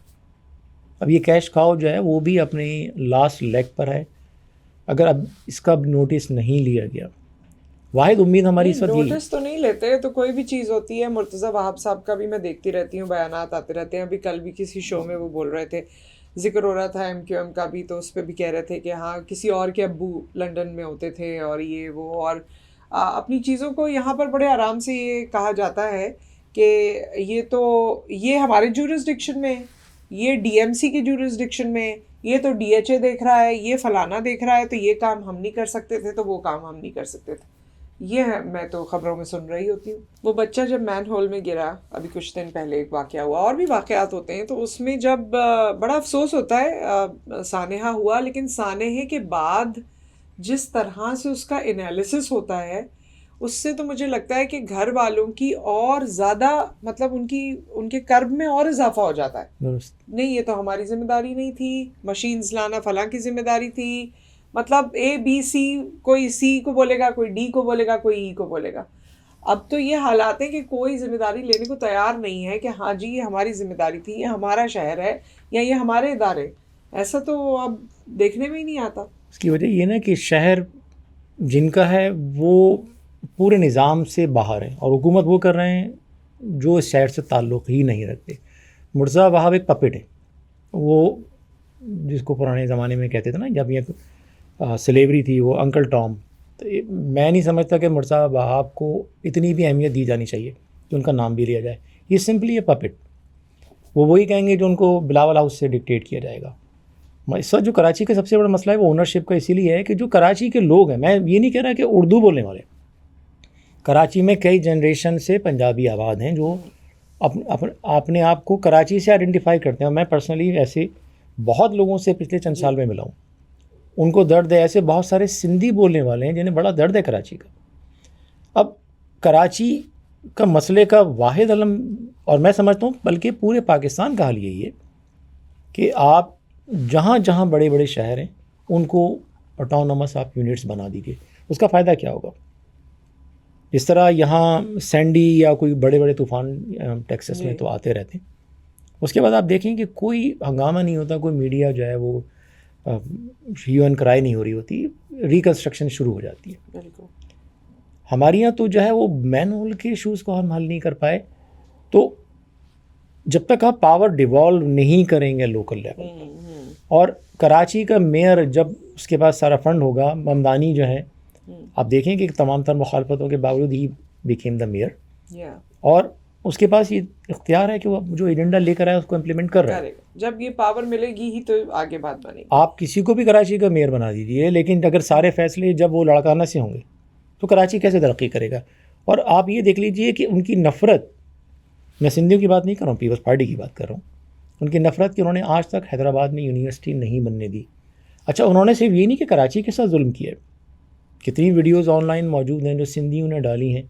اب یہ کیش کھاؤ جو ہے وہ بھی اپنی لاسٹ لیگ پر ہے. اگر اب اس کا نوٹس نہیں لیا گیا, واحد امید ہماری اس وقت یہی. نوٹس تو نہیں لیتے تو کوئی بھی چیز ہوتی ہے. مرتضی وہاب صاحب کا بھی میں دیکھتی رہتی ہوں, بیانات آتے رہتے ہیں. ابھی کل بھی کسی شو میں وہ بول رہے تھے, ذکر ہو رہا تھا ایم کیو ایم کا بھی, تو اس پہ بھی کہہ رہے تھے کہ ہاں کسی اور کے ابو لنڈن میں ہوتے تھے اور یہ وہ, اور اپنی چیزوں کو یہاں پر بڑے آرام سے یہ کہا جاتا ہے کہ یہ ہمارے جورسڈکشن میں, یہ ڈی ایم سی کے جورسڈکشن میں, یہ تو ڈی ایچ اے دیکھ رہا ہے, یہ فلانا دیکھ رہا ہے, تو یہ کام ہم نہیں کر سکتے تھے, تو وہ کام ہم نہیں کر سکتے تھے. یہ ہے, میں تو خبروں میں سن رہی ہوتی ہوں. وہ بچہ جب مین ہول میں گرا ابھی کچھ دن پہلے ایک واقعہ ہوا, اور بھی واقعات ہوتے ہیں, تو اس میں جب بڑا افسوس ہوتا ہے. سانحہ ہوا, لیکن سانحے کے بعد جس طرح سے اس کا انالیسس ہوتا ہے اس سے تو مجھے لگتا ہے کہ گھر والوں کی اور زیادہ مطلب ان کے کرب میں اور اضافہ ہو جاتا ہے. نہیں یہ تو ہماری ذمہ داری نہیں تھی, مشینز لانا فلاں کی ذمہ داری تھی. مطلب اے بی سی, کوئی سی کو بولے گا, کوئی ڈی کو بولے گا, کوئی ای کو بولے گا. اب تو یہ حالات ہیں کہ کوئی ذمہ داری لینے کو تیار نہیں ہے کہ ہاں جی یہ ہماری ذمہ داری تھی, یہ ہمارا شہر ہے یا یہ ہمارے ادارے. ایسا تو اب دیکھنے میں ہی نہیں آتا. اس کی وجہ یہ نا کہ شہر جن کا ہے وہ پورے نظام سے باہر ہیں اور حکومت وہ کر رہے ہیں جو اس شہر سے تعلق ہی نہیں رکھتے. مرزا وہاب ایک پپٹ ہے, وہ جس کو پرانے زمانے میں کہتے تھے نا جب یہ سلیوری تھی, وہ انکل ٹام. تو میں نہیں سمجھتا کہ مرزا وہاب کو اتنی بھی اہمیت دی جانی چاہیے کہ ان کا نام بھی لیا جائے. یہ سمپلی ہے پپٹ. وہ وہی کہیں گے جو ان کو بلاول ہاؤس سے ڈکٹیٹ کیا جائے گا. اس وقت جو کراچی کا سب سے بڑا مسئلہ ہے وہ اونرشپ کا اسی لیے ہے کہ جو کراچی کے لوگ ہیں, میں یہ نہیں کہہ رہا کہ اردو بولنے والے, کراچی میں کئی جنریشن سے پنجابی آباد ہیں جو اپنے آپ کو کراچی سے آئیڈینٹیفائی کرتے ہیں. میں پرسنلی ایسے بہت لوگوں سے پچھلے چند سال میں ملا ہوں, ان کو درد ہے. ایسے بہت سارے سندھی بولنے والے ہیں جنہیں بڑا درد ہے کراچی کا. اب کراچی کا مسئلے کا واحد علم, اور میں سمجھتا ہوں بلکہ پورے پاکستان کا حال یہی ہے کہ آپ جہاں جہاں بڑے بڑے شہر ہیں ان کو آٹونومس آپ یونٹس بنا دیجیے. اس کا فائدہ کیا ہوگا؟ جس طرح یہاں سینڈی یا کوئی بڑے بڑے طوفان ٹیکسس میں تو آتے رہتے ہیں, اس کے بعد آپ دیکھیں کہ کوئی ہنگامہ نہیں ہوتا, کوئی میڈیا جو ہے وہ ہیو اینڈ کرائی نہیں ہو رہی ہوتی, ریکنسٹرکشن شروع ہو جاتی ہے. ہمارے یہاں تو جو ہے وہ مین ہول کے ایشوز کو ہم حل نہیں کر پائے. تو جب تک آپ پاور ڈیوالو نہیں کریں گے لوکل لیول پر, اور کراچی کا میئر جب اس کے پاس سارا فنڈ ہوگا, ممدانی جو ہے آپ دیکھیں کہ تمام تر مخالفتوں کے باوجود ہی بیکیم دا میئر, اور اس کے پاس یہ اختیار ہے کہ وہ جو ایجنڈا لے کر آئے اس کو امپلیمنٹ کر رہا ہے. جب یہ پاور ملے گی ہی تو آگے بات بنے گی. آپ کسی کو بھی کراچی کا میئر بنا دیجیے, لیکن اگر سارے فیصلے جب وہ لڑکانہ سے ہوں گے تو کراچی کیسے ترقی کرے گا؟ اور آپ یہ دیکھ لیجئے کہ ان کی نفرت, میں سندھیوں کی بات نہیں کر رہا ہوں, پیپلز پارٹی کی بات کر رہا ہوں, ان کی نفرت کہ انہوں نے آج تک حیدرآباد میں یونیورسٹی نہیں بننے دی. اچھا, انہوں نے صرف یہ نہیں کہ کراچی کے ساتھ ظلم کیا ہے, کتنی ویڈیوز آن لائن موجود ہیں جو سندھیوں نے ڈالی ہیں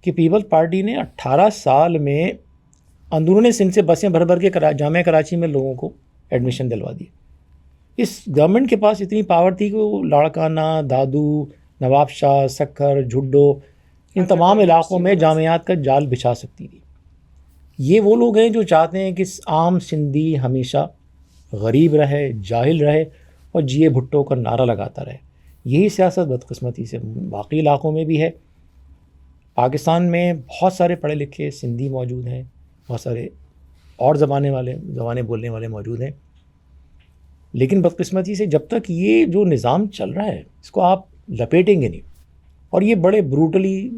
کہ پیپلز پارٹی نے 18 سال میں اندرون سندھ سے بسیں بھر بھر کے جامعہ کراچی میں لوگوں کو ایڈمیشن دلوا دی. اس گورنمنٹ کے پاس اتنی پاور تھی کہ وہ لاڑکانہ, دادو, نواب شاہ, سکھر, جھڈو, ان تمام علاقوں میں جامعات کا جال بچھا سکتی تھی. یہ وہ لوگ ہیں جو چاہتے ہیں کہ عام سندھی ہمیشہ غریب رہے, جاہل رہے اور جیے بھٹو کا نعرہ لگاتا رہے. یہی سیاست بدقسمتی سے باقی علاقوں میں بھی ہے. پاکستان میں بہت سارے پڑھے لکھے سندھی موجود ہیں, بہت سارے اور زبانیں بولنے والے موجود ہیں, لیکن بدقسمتی سے جب تک یہ جو نظام چل رہا ہے اس کو آپ لپیٹیں گے نہیں, اور یہ بڑے بروٹلی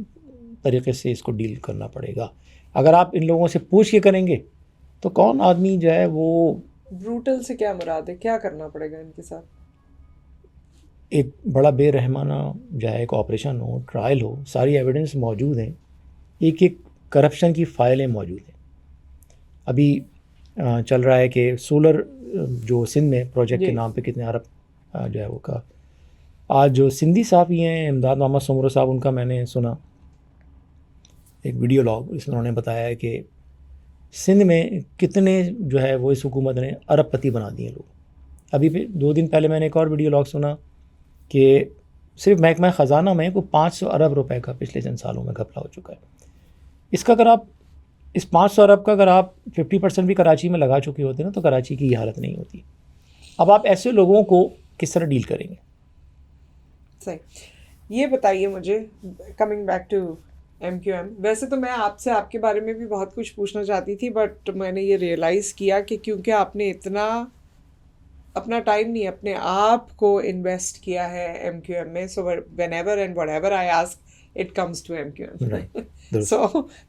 طریقے سے اس کو ڈیل کرنا پڑے گا. اگر آپ ان لوگوں سے پوچھ کے کریں گے تو کون آدمی جو ہے وہ, بروٹل سے کیا مراد ہے, کیا کرنا پڑے گا ان کے ساتھ؟ ایک بڑا بے رحمانہ جو ہے ایک آپریشن ہو, ٹرائل ہو, ساری ایویڈنس موجود ہیں, ایک کرپشن کی فائلیں موجود ہیں. ابھی چل رہا ہے کہ سولر جو سندھ میں پروجیکٹ کے نام پہ کتنے ارب جو ہے وہ کا, آج جو سندھی صاحب ہی ہیں امداد محمد سمرو صاحب, ان کا میں نے سنا ایک ویڈیو لاگ, اس میں انہوں نے بتایا ہے کہ سندھ میں کتنے جو ہے وہ اس حکومت نے ارب پتی بنا دیے لوگ. ابھی 2 دن پہلے میں نے ایک اور ویڈیو لاگ سنا کہ صرف محکمہ خزانہ میں کوئی 500 ارب روپے کا پچھلے چند سالوں میں گھپلا ہو چکا ہے. اس کا اگر آپ اس 500 ارب کا اگر آپ 50% بھی کراچی میں لگا چکے ہوتے نا تو کراچی کی یہ حالت نہیں ہوتی. اب آپ ایسے لوگوں کو کس طرح ڈیل کریں گے؟ صحیح. یہ بتائیے مجھے, کمنگ بیک ٹو MQM, ویسے تو میں آپ سے آپ کے بارے میں بھی بہت کچھ پوچھنا چاہتی تھی, بٹ میں نے یہ ریئلائز کیا کہ کیونکہ آپ نے اتنا اپنا ٹائم نہیں, اپنے آپ کو انویسٹ کیا ہے MQM میں, so whenever and whatever I ask it comes to MQM. So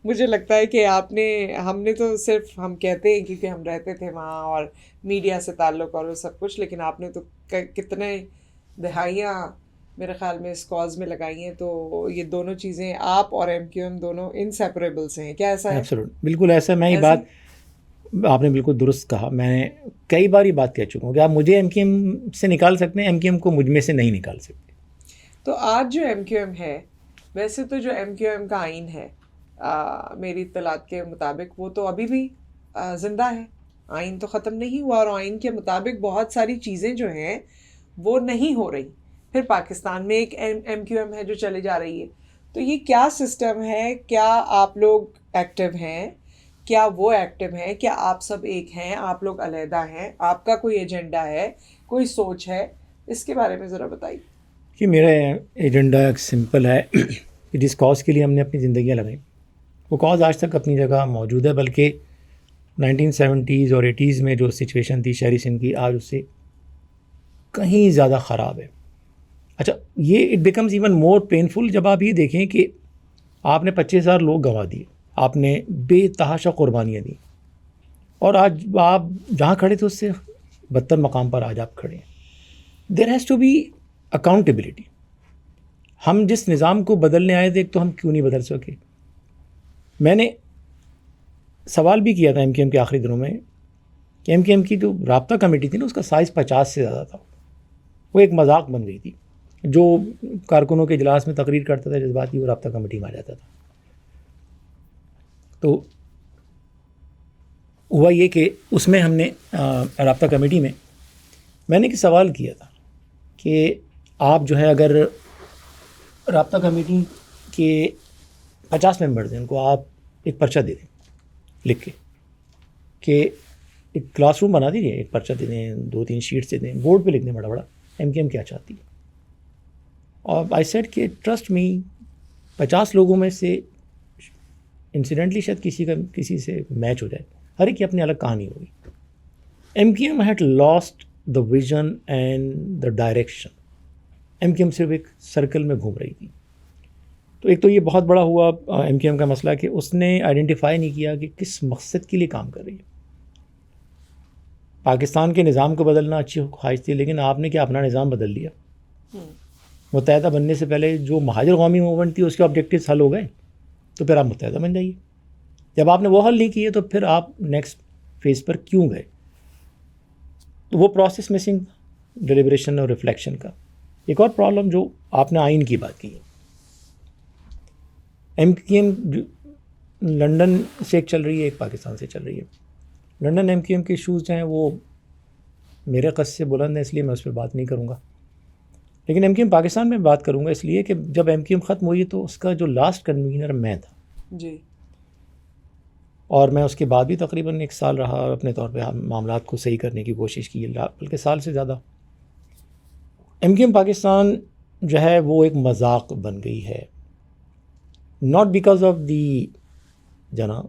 مجھے لگتا ہے کہ آپ نے, ہم نے تو صرف ہم کہتے ہیں کیونکہ ہم رہتے تھے وہاں اور میڈیا سے تعلق اور وہ سب کچھ, لیکن آپ نے تو کتنے دہائیاں میرے خیال میں اس کاز میں لگائی ہیں. تو یہ دونوں چیزیں, آپ اور MQM دونوں انسیپریبل سے ہیں, کیا ایسا ہے؟ بالکل ایسا. میں یہ بات آپ نے بالکل درست کہا. میں نے کئی بار یہ بات کہہ چکا ہوں کہ آپ مجھے MQM سے نکال سکتے ہیں, MQM کو مجھ میں سے نہیں نکال سکتے. تو آج جو MQM ہے, ویسے تو جو MQM کا آئین ہے میری اطلاعات کے مطابق وہ تو ابھی بھی زندہ ہے, آئین تو ختم نہیں ہوا, اور آئین کے مطابق بہت ساری چیزیں جو ہیں وہ نہیں ہو رہی. پھر پاکستان میں ایک MQM ہے جو چلے جا رہی ہے. تو یہ کیا سسٹم ہے؟ کیا آپ لوگ ایکٹیو ہیں؟ کیا وہ ایکٹیو ہیں؟ کیا آپ سب ایک ہیں؟ آپ لوگ علیحدہ ہیں؟ آپ کا کوئی ایجنڈا ہے, کوئی سوچ ہے؟ اس کے بارے میں ذرا بتائیے. کہ میرا ایجنڈا ایک سمپل ہے کہ جس کاز کے لیے ہم نے اپنی زندگیاں لگائیں وہ کاز آج تک اپنی جگہ موجود ہے, بلکہ 1970s اور 80s میں جو سچویشن تھی شہری سندھ کی, آج اس سے کہیں زیادہ خراب ہے. اچھا, یہ it becomes even more painful جب آپ یہ دیکھیں کہ آپ نے 25,000 لوگ گنوا دیے, آپ نے بے تحاشا قربانیاں دیں, اور آج آپ جہاں کھڑے تھے اس سے بدتر مقام پر آج آپ کھڑے ہیں. There has to be accountability. ہم جس نظام کو بدلنے آئے تھے ایک تو ہم کیوں نہیں بدل سکے. میں نے سوال بھی کیا تھا MQM کے آخری دنوں میں کہ MQM کی جو رابطہ کمیٹی تھی نا اس کا سائز 50 سے زیادہ تھا, وہ ایک مذاق بن گئی تھی. جو کارکنوں کے اجلاس میں تقریر کرتا تھا جذباتی, وہ رابطہ کمیٹی میں آ جاتا تھا. تو ہوا یہ کہ اس میں ہم نے رابطہ کمیٹی میں نے ایک سوال کیا تھا کہ آپ جو ہے اگر رابطہ کمیٹی کے 50 ممبرز ہیں ان کو آپ ایک پرچہ دے دیں لکھ کے کہ ایک کلاس روم بنا دیجیے, ایک پرچہ دے دیں, 2-3 شیٹس دے دیں, بورڈ پہ لکھ دیں بڑا بڑا MQM کیا چاہتی ہے. اور آئی سیڈ کہ ٹرسٹ می 50 لوگوں میں سے انسیڈنٹلی شاید کسی سے میچ ہو جائے, ہر ایک کی اپنی الگ کہانی ہوگی. MQM had lost the vision and the direction. MQM صرف ایک سرکل میں گھوم رہی تھی. تو ایک تو یہ بہت بڑا ہوا MQM کا مسئلہ کہ اس نے آئیڈینٹیفائی نہیں کیا کہ کس مقصد کے لیے کام کر رہی ہے. پاکستان کے نظام کو بدلنا اچھی خواہش تھی, لیکن آپ نے کیا اپنا نظام بدل لیا. متحدہ بننے سے پہلے جو مہاجر قومی موومنٹ تھی اس کے آبجیکٹیوز حل ہو گئے, تو پھر آپ متحدہ بن جائیے. جب آپ نے وہ حل نہیں کیے تو پھر آپ نیکسٹ فیز پر کیوں گئے؟ تو وہ پروسیس مسنگ ڈیلیبریشن اور ریفلیکشن کا. ایک اور پرابلم جو آپ نے آئین کی بات کی ہے, MQM لنڈن سے ایک چل رہی ہے, ایک پاکستان سے چل رہی ہے. لنڈن MQM کے ایشوز جو ہیں وہ میرے قص سے بلند ہیں, اس لیے میں اس پہ بات نہیں کروں گا. لیکن MQM پاکستان میں بات کروں گا اس لیے کہ جب MQM ختم ہوئی تو اس کا جو لاسٹ کنوینر میں تھا جی, اور میں اس کے بعد بھی تقریباً 1 سال رہا اور اپنے طور پہ معاملات کو صحیح کرنے کی کوشش کی, بلکہ سال سے زیادہ. MQM پاکستان جو ہے وہ ایک مذاق بن گئی ہے. ناٹ بیکاز آف دی جو نا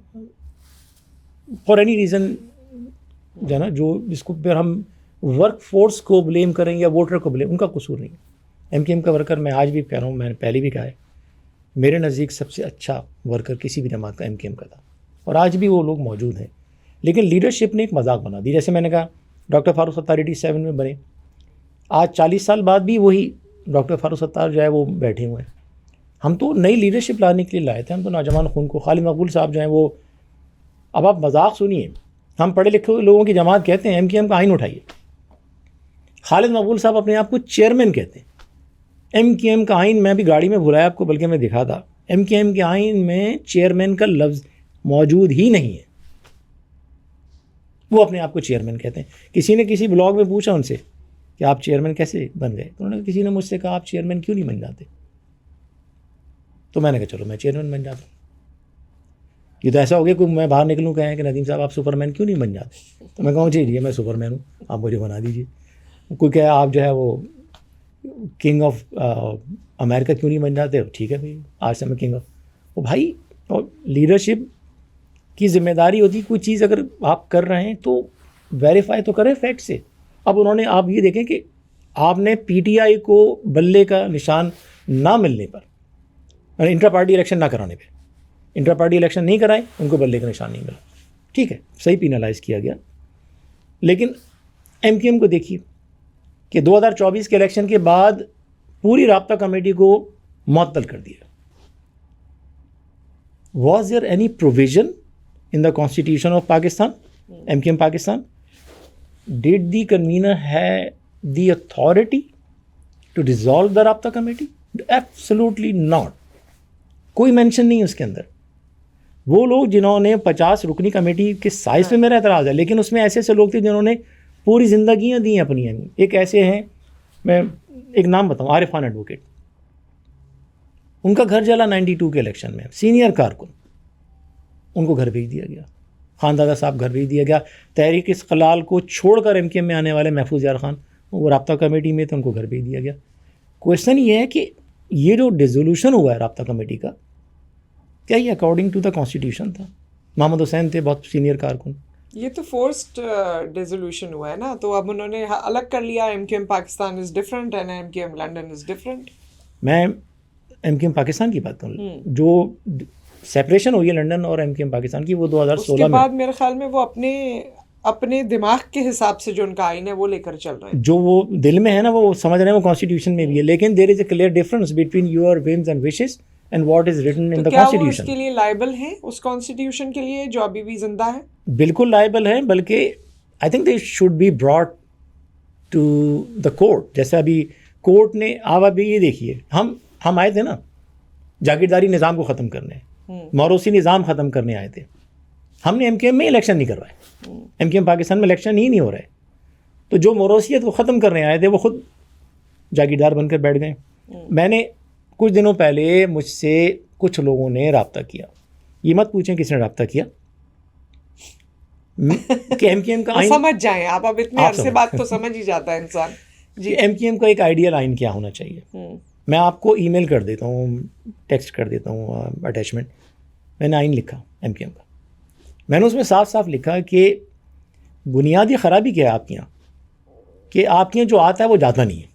فار اینی ریزن جو ہے نا جو جس کو پھر ہم ورک فورس کو بلیم کریں یا ووٹر کو بلیم, ان کا قصور نہیں. ایم کیو ایم کا ورکر, میں آج بھی کہہ رہا ہوں, میں نے پہلے بھی کہا ہے, میرے نزدیک سب سے اچھا ورکر کسی بھی جماعت کا ایم کیو ایم کا تھا, اور آج بھی وہ لوگ موجود ہیں. لیکن لیڈرشپ نے ایک مذاق بنا دی. جیسے میں نے کہا ڈاکٹر فاروق ستار 87 میں بنے, آج 40 سال بعد بھی وہی ڈاکٹر فاروق ستار جو ہے وہ بیٹھے ہوئے ہیں. ہم تو نئی لیڈرشپ لانے کے لیے لائے تھے, ہم تو نوجوان خون کو. خالد مقبول صاحب جو ہیں وہ, اب آپ مذاق سنیے, ہم پڑھے لکھے ہوئے لوگوں کی جماعت کہتے ہیں ایم کیو ایم کا آئین اٹھائیے. خالد مقبول صاحب اپنے آپ کو چیئرمین کہتے ہیں. ایم کیو ایم کا آئین, میں بھی گاڑی میں بھلایا آپ کو, بلکہ میں دکھا تھا, ایم کیو ایم کے آئین میں چیئرمین کا لفظ موجود ہی نہیں ہے. وہ اپنے آپ کو چیئرمین کہتے ہیں. کسی نے کسی بلاگ میں پوچھا ان سے کہ آپ چیئرمین کیسے بن گئے, تو انہوں نے, کسی نے مجھ سے کہا آپ چیئرمین کیوں نہیں بن جاتے, تو میں نے کہا چلو میں چیئرمین بن جاتا ہوں. یہ تو ایسا ہو گیا کوئی میں باہر نکلوں کہیں کہ ندیم صاحب آپ سپر مین کیوں نہیں بن جاتے, تو میں کہوں جی میں سپر مین ہوں, آپ مجھے بنا دیجیے. کوئی کہے آپ جو ہے وہ کنگ آف امریکہ کیوں نہیں بن جاتے, ٹھیک ہے بھائی آج سے میں کنگ آف. وہ بھائی, اور لیڈرشپ کی ذمہ داری ہوتی ہے, کوئی چیز اگر آپ کر رہے ہیں تو ویریفائی تو کریں فیکٹ سے. اب انہوں نے, آپ یہ دیکھیں کہ آپ نے پی ٹی آئی کو بلے کا نشان نہ ملنے پر, انٹرا پارٹی الیکشن نہ کرانے پہ, انٹرا پارٹی الیکشن نہیں کرائے, ان کو بلے کا نشان نہیں ملا, ٹھیک ہے صحیح پینالائز کیا گیا. لیکن ایم کیو ایم کو دیکھیے کہ 2024 کے الیکشن کے بعد پوری رابطہ کمیٹی کو معطل کر دیا. Was there any provision in the constitution of Pakistan, MKM Pakistan, did the convener have the authority to dissolve the Rabta committee? Absolutely not. کوئی مینشن نہیں اس کے اندر. وہ لوگ جنہوں نے 50 رکنی کمیٹی کے سائز پہ میرا اعتراض ہے, لیکن اس میں ایسے ایسے لوگ تھے جنہوں نے پوری زندگیاں دی ہیں اپنی. ایک ایسے ہیں, میں ایک نام بتاؤں, عارف خان ایڈوکیٹ, ان کا گھر جلا 92 کے الیکشن میں, سینئر کارکن, ان کو گھر بھیج دیا گیا. خاندادہ صاحب گھر بھیج دیا گیا. تحریک استقلال کو چھوڑ کر ایم کیو ایم میں آنے والے محفوظ یار خان, وہ رابطہ کمیٹی میں تھے, ان کو گھر بھیج دیا گیا. کویشچن یہ ہے کہ یہ جو ڈیزولوشن ہوا ہے رابطہ کمیٹی کا, کیا یہ اکارڈنگ ٹو دا کانسٹیٹیوشن تھا؟ محمد حسین تھے بہت سینئر کارکن. یہ تو فورسڈ ڈیزولوشن ہوا ہے نا, تو اب انہوں نے الگ کر لیا, M Q M Pakistan is different and M Q M London is different. میں ایم کیو ایم پاکستان کی بات کروں, جو سیپریشن ہوئی ہے لنڈن اور ایم کیو ایم پاکستان کی, وہ 2016 میں. اس کے بعد میرے خیال میں وہ اپنے دماغ کے حساب سے جو ان کا آئین ہے وہ لے کر چل رہے ہیں. جو وہ دل میں ہے نا وہ سمجھ رہے ہیں, وہ کانسٹیٹیوشن میں بھی ہے, لیکن there is a clear difference between your whims and wishes and what is written in the constitution. کیا وہ اس کانسٹیٹیوشن کے لیے لائبل ہیں, اس کانسٹیٹیوشن کے لیے جو ابھی بھی زندہ ہے؟ بالکل لائبل ہیں, بلکہ I think they should be brought to the court. جیسے ابھی کورٹ نے, آپ ابھی یہ دیکھیے, ہم آئے تھے نا جاگیرداری نظام کو ختم کرنے, موروثی نظام ختم کرنے آئے تھے. ہم نے ایم کیو ایم میں الیکشن نہیں کروائے, ایم کیو ایم پاکستان میں الیکشن ہی نہیں ہو رہے. تو جو موروثیت کو ختم کرنے آئے تھے وہ خود جاگیردار بن کر بیٹھ گئے. میں نے کچھ دنوں پہلے, مجھ سے کچھ لوگوں نے رابطہ کیا, یہ مت پوچھیں کس نے رابطہ کیا, کہ ایم کیو ایم کا سمجھ جائیں آپ, اب اتنے عرصے بعد تو سمجھ ہی جاتا ہے انسان. جی, ایم کیو ایم کا ایک آئیڈیل آئین کیا ہونا چاہیے. میں آپ کو ای میل کر دیتا ہوں, ٹیکسٹ کر دیتا ہوں اٹیچمنٹ. میں نے آئین لکھا ایم کیو ایم کا, میں نے اس میں صاف صاف لکھا کہ بنیادی خرابی کیا ہے آپ کے یہاں, کہ آپ کے یہاں جو آتا ہے وہ جاتا نہیں ہے.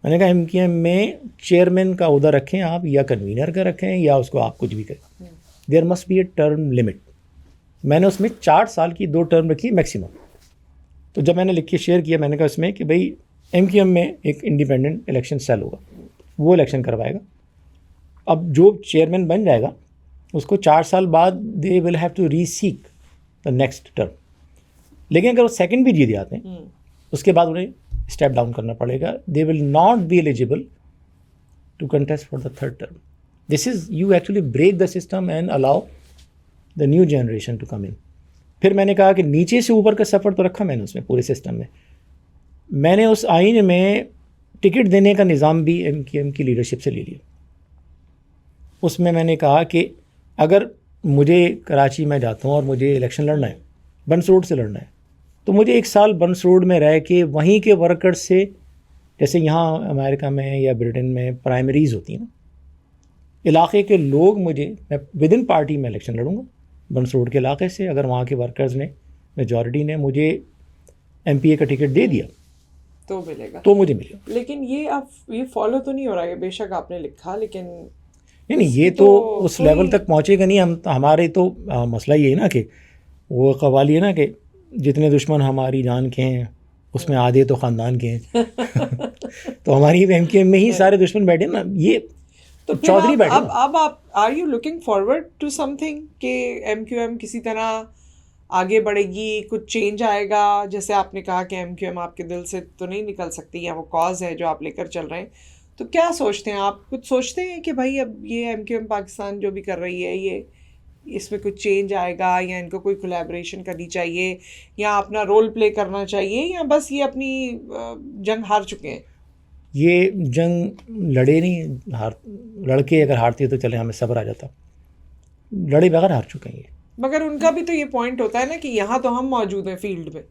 میں نے کہا ایم کیو ایم میں چیئرمین کا عہدہ رکھیں آپ, یا کنوینر کا رکھیں, یا اس کو آپ کچھ بھی کریں. There must be a term limit. میں نے اس میں 4 سال کی 2 ٹرم رکھی میکسیمم. تو جب میں نے لکھ کے شیئر کیا, میں نے کہا اس میں کہ بھائی ایم کیو ایم میں ایک انڈیپینڈنٹ الیکشن سیل ہوگا, وہ الیکشن کروائے گا. اب جو چیئرمین بن جائے گا اس کو 4 سال بعد they will have to re seek the next term. لیکن اگر وہ سیکنڈ بھی جیت جاتے ہیں اس کے بعد انہیں اسٹیپ ڈاؤن کرنا پڑے گا. They will not be eligible to contest for the 3rd term. This is, you actually break the system and allow the new generation to come in. پھر میں نے کہا کہ نیچے سے اوپر کا سفر تو رکھا میں نے اس میں پورے سسٹم میں. میں نے اس آئین میں ٹکٹ دینے کا نظام بھی ایم کیو ایم کی لیڈرشپ سے لے لیا. اس میں نے کہا کہ اگر مجھے کراچی میں جاتا ہوں اور مجھے الیکشن لڑنا ہے, بنس روڈ سے لڑنا ہے, تو مجھے 1 سال بنس روڈ میں رہ کے وہیں کے ورکر سے جیسے یہاں امریکہ میں یا برٹن میں پرائمریز ہوتی ہیں نا, علاقے کے لوگ مجھے, میں ود ان پارٹی میں الیکشن لڑوں گا بنس روڈ کے علاقے سے, اگر وہاں کے ورکرز نے, میجورٹی نے مجھے ایم پی اے کا ٹکٹ دے دیا تو ملے گا, تو مجھے ملے گا. لیکن یہ اب یہ فالو تو نہیں ہو رہا ہے, بے شک آپ نے لکھا, لیکن نہیں یہ تو اس لیول تک پہنچے گا نہیں. ہم ہمارے تو مسئلہ یہ ہے نا کہ وہ قوالی ہے نا کہ جتنے دشمن ہماری جان کے ہیں اس میں آدھے تو خاندان کے ہیں. تو ہماری ایم کیو ایم میں ہی سارے دشمن بیٹھے نا, یہ تو چودھری بیٹھے. اب آپ are you looking forward to something کہ ایم کیو ایم کسی طرح آگے بڑھے گی, کچھ چینج آئے گا؟ جیسے آپ نے کہا کہ ایم کیو ایم آپ کے دل سے تو نہیں نکل سکتی, یا وہ کاز ہے جو آپ لے کر چل رہے ہیں, تو کیا سوچتے ہیں آپ؟ کچھ سوچتے ہیں کہ بھائی اب یہ ایم کیو ایم پاکستان جو بھی کر رہی ہے, یہ اس میں کچھ چینج آئے گا, یا ان کو کوئی کولیبریشن کرنی چاہیے, یا اپنا رول پلے کرنا چاہیے, یا بس یہ اپنی جنگ ہار چکے ہیں؟ یہ جنگ لڑے نہیں, لڑکے اگر ہارتے تو چلے ہمیں صبر آ جاتا, لڑے بغیر ہار چکے ہیں یہ. مگر ان کا بھی تو یہ پوائنٹ ہوتا ہے نا کہ یہاں تو ہم موجود ہیں فیلڈ میں,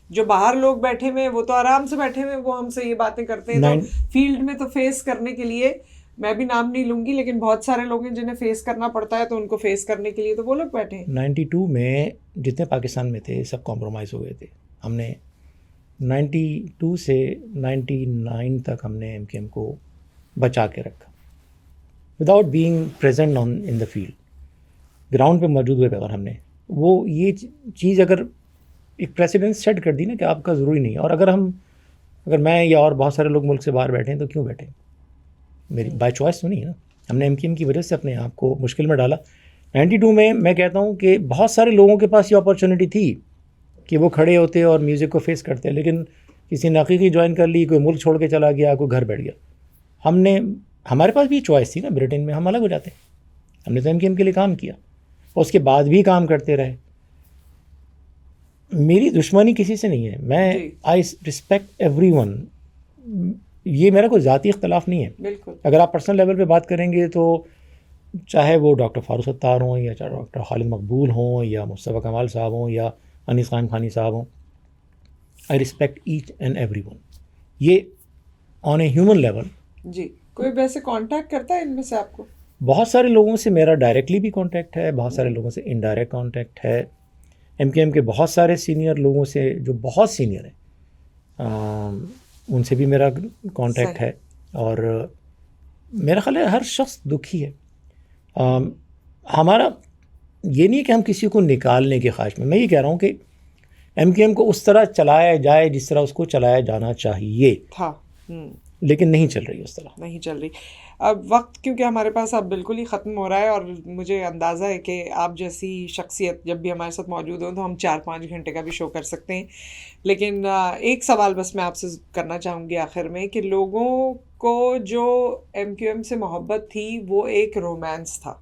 جو باہر لوگ بیٹھے ہوئے ہیں وہ تو آرام سے بیٹھے ہوئے ہیں, وہ ہم سے یہ باتیں کرتے ہیں. تو فیلڈ میں تو فیس کرنے کے لیے, میں بھی نام نہیں لوں گی, لیکن بہت سارے لوگ ہیں جنہیں فیس کرنا پڑتا ہے, تو ان کو فیس کرنے کے لیے تو وہ لوگ بیٹھے ہیں. 92 میں جتنے پاکستان میں تھے سب کمپرومائز ہو گئے تھے. ہم نے 92 سے 99 تک ہم نے ایم کیو ایم کو بچا کے رکھا without being present in the field. Ground پہ موجود ہوئے بغیر ہم نے وہ یہ چیز اگر ایک پریسیڈنس سیٹ کر دی نا کہ آپ کا ضروری نہیں ہے. اور اگر میں یا اور بہت سارے لوگ ملک سے باہر بیٹھے ہیں تو کیوں بیٹھے, میری بائی چوائس تو نہیں ہے نا. ہم نے ایم کیو ایم کی وجہ سے اپنے آپ کو مشکل میں ڈالا. 92 میں کہتا ہوں کہ بہت سارے لوگوں کے پاس یہ اپارچونیٹی تھی کہ وہ کھڑے ہوتے اور میوزک کو فیس کرتے, لیکن کسی نے عقیقی جوائن کر لی, کوئی ملک چھوڑ کے چلا گیا, کوئی گھر بیٹھ گیا. ہمارے پاس بھی چوائس تھی نا, برٹن میں ہم الگ ہو جاتے. ہم نے تو ایم کیو ایم کے لیے کام کیا, اس کے بعد بھی کام کرتے رہے. میری دشمنی کسی سے نہیں ہے, میں آئی رسپیکٹ ایوری ون. یہ میرا کوئی ذاتی اختلاف نہیں ہے. بالکل. اگر آپ پرسنل لیول پہ بات کریں گے تو چاہے وہ ڈاکٹر فاروق ستار ہوں, یا چاہے ڈاکٹر خالد مقبول ہوں, یا مصطفیٰ کمال صاحب ہوں, یا انیس خان خانی صاحب ہوں, I respect each and every one. یہ آن اے ہیومن لیول. جی, کوئی ویسے کانٹیکٹ کرتا ہے ان میں سے آپ کو؟ بہت سارے لوگوں سے میرا ڈائریکٹلی بھی کانٹیکٹ ہے, بہت سارے لوگوں سے انڈائریکٹ کانٹیکٹ ہے. ایم کیو ایم کے بہت سارے سینئر لوگوں سے جو بہت سینئر ہیں ان سے بھی میرا کانٹیکٹ ہے. اور میرا خیال ہے ہر شخص دکھی ہے. ہمارا یہ نہیں کہ ہم کسی کو نکالنے کی خواہش میں یہ کہہ رہا ہوں کہ ایم کیو ایم کو اس طرح چلایا جائے جس طرح اس کو چلایا جانا چاہیے تھا, لیکن نہیں چل رہی, اس طرح نہیں چل رہی. اب وقت کیونکہ ہمارے پاس اب بالکل ہی ختم ہو رہا ہے, اور مجھے اندازہ ہے کہ آپ جیسی شخصیت جب بھی ہمارے ساتھ موجود ہوں تو ہم 4-5 گھنٹے کا بھی شو کر سکتے ہیں. لیکن ایک سوال بس میں آپ سے کرنا چاہوں گی آخر میں, کہ لوگوں کو جو ایم کیو ایم سے محبت تھی وہ ایک رومانس تھا.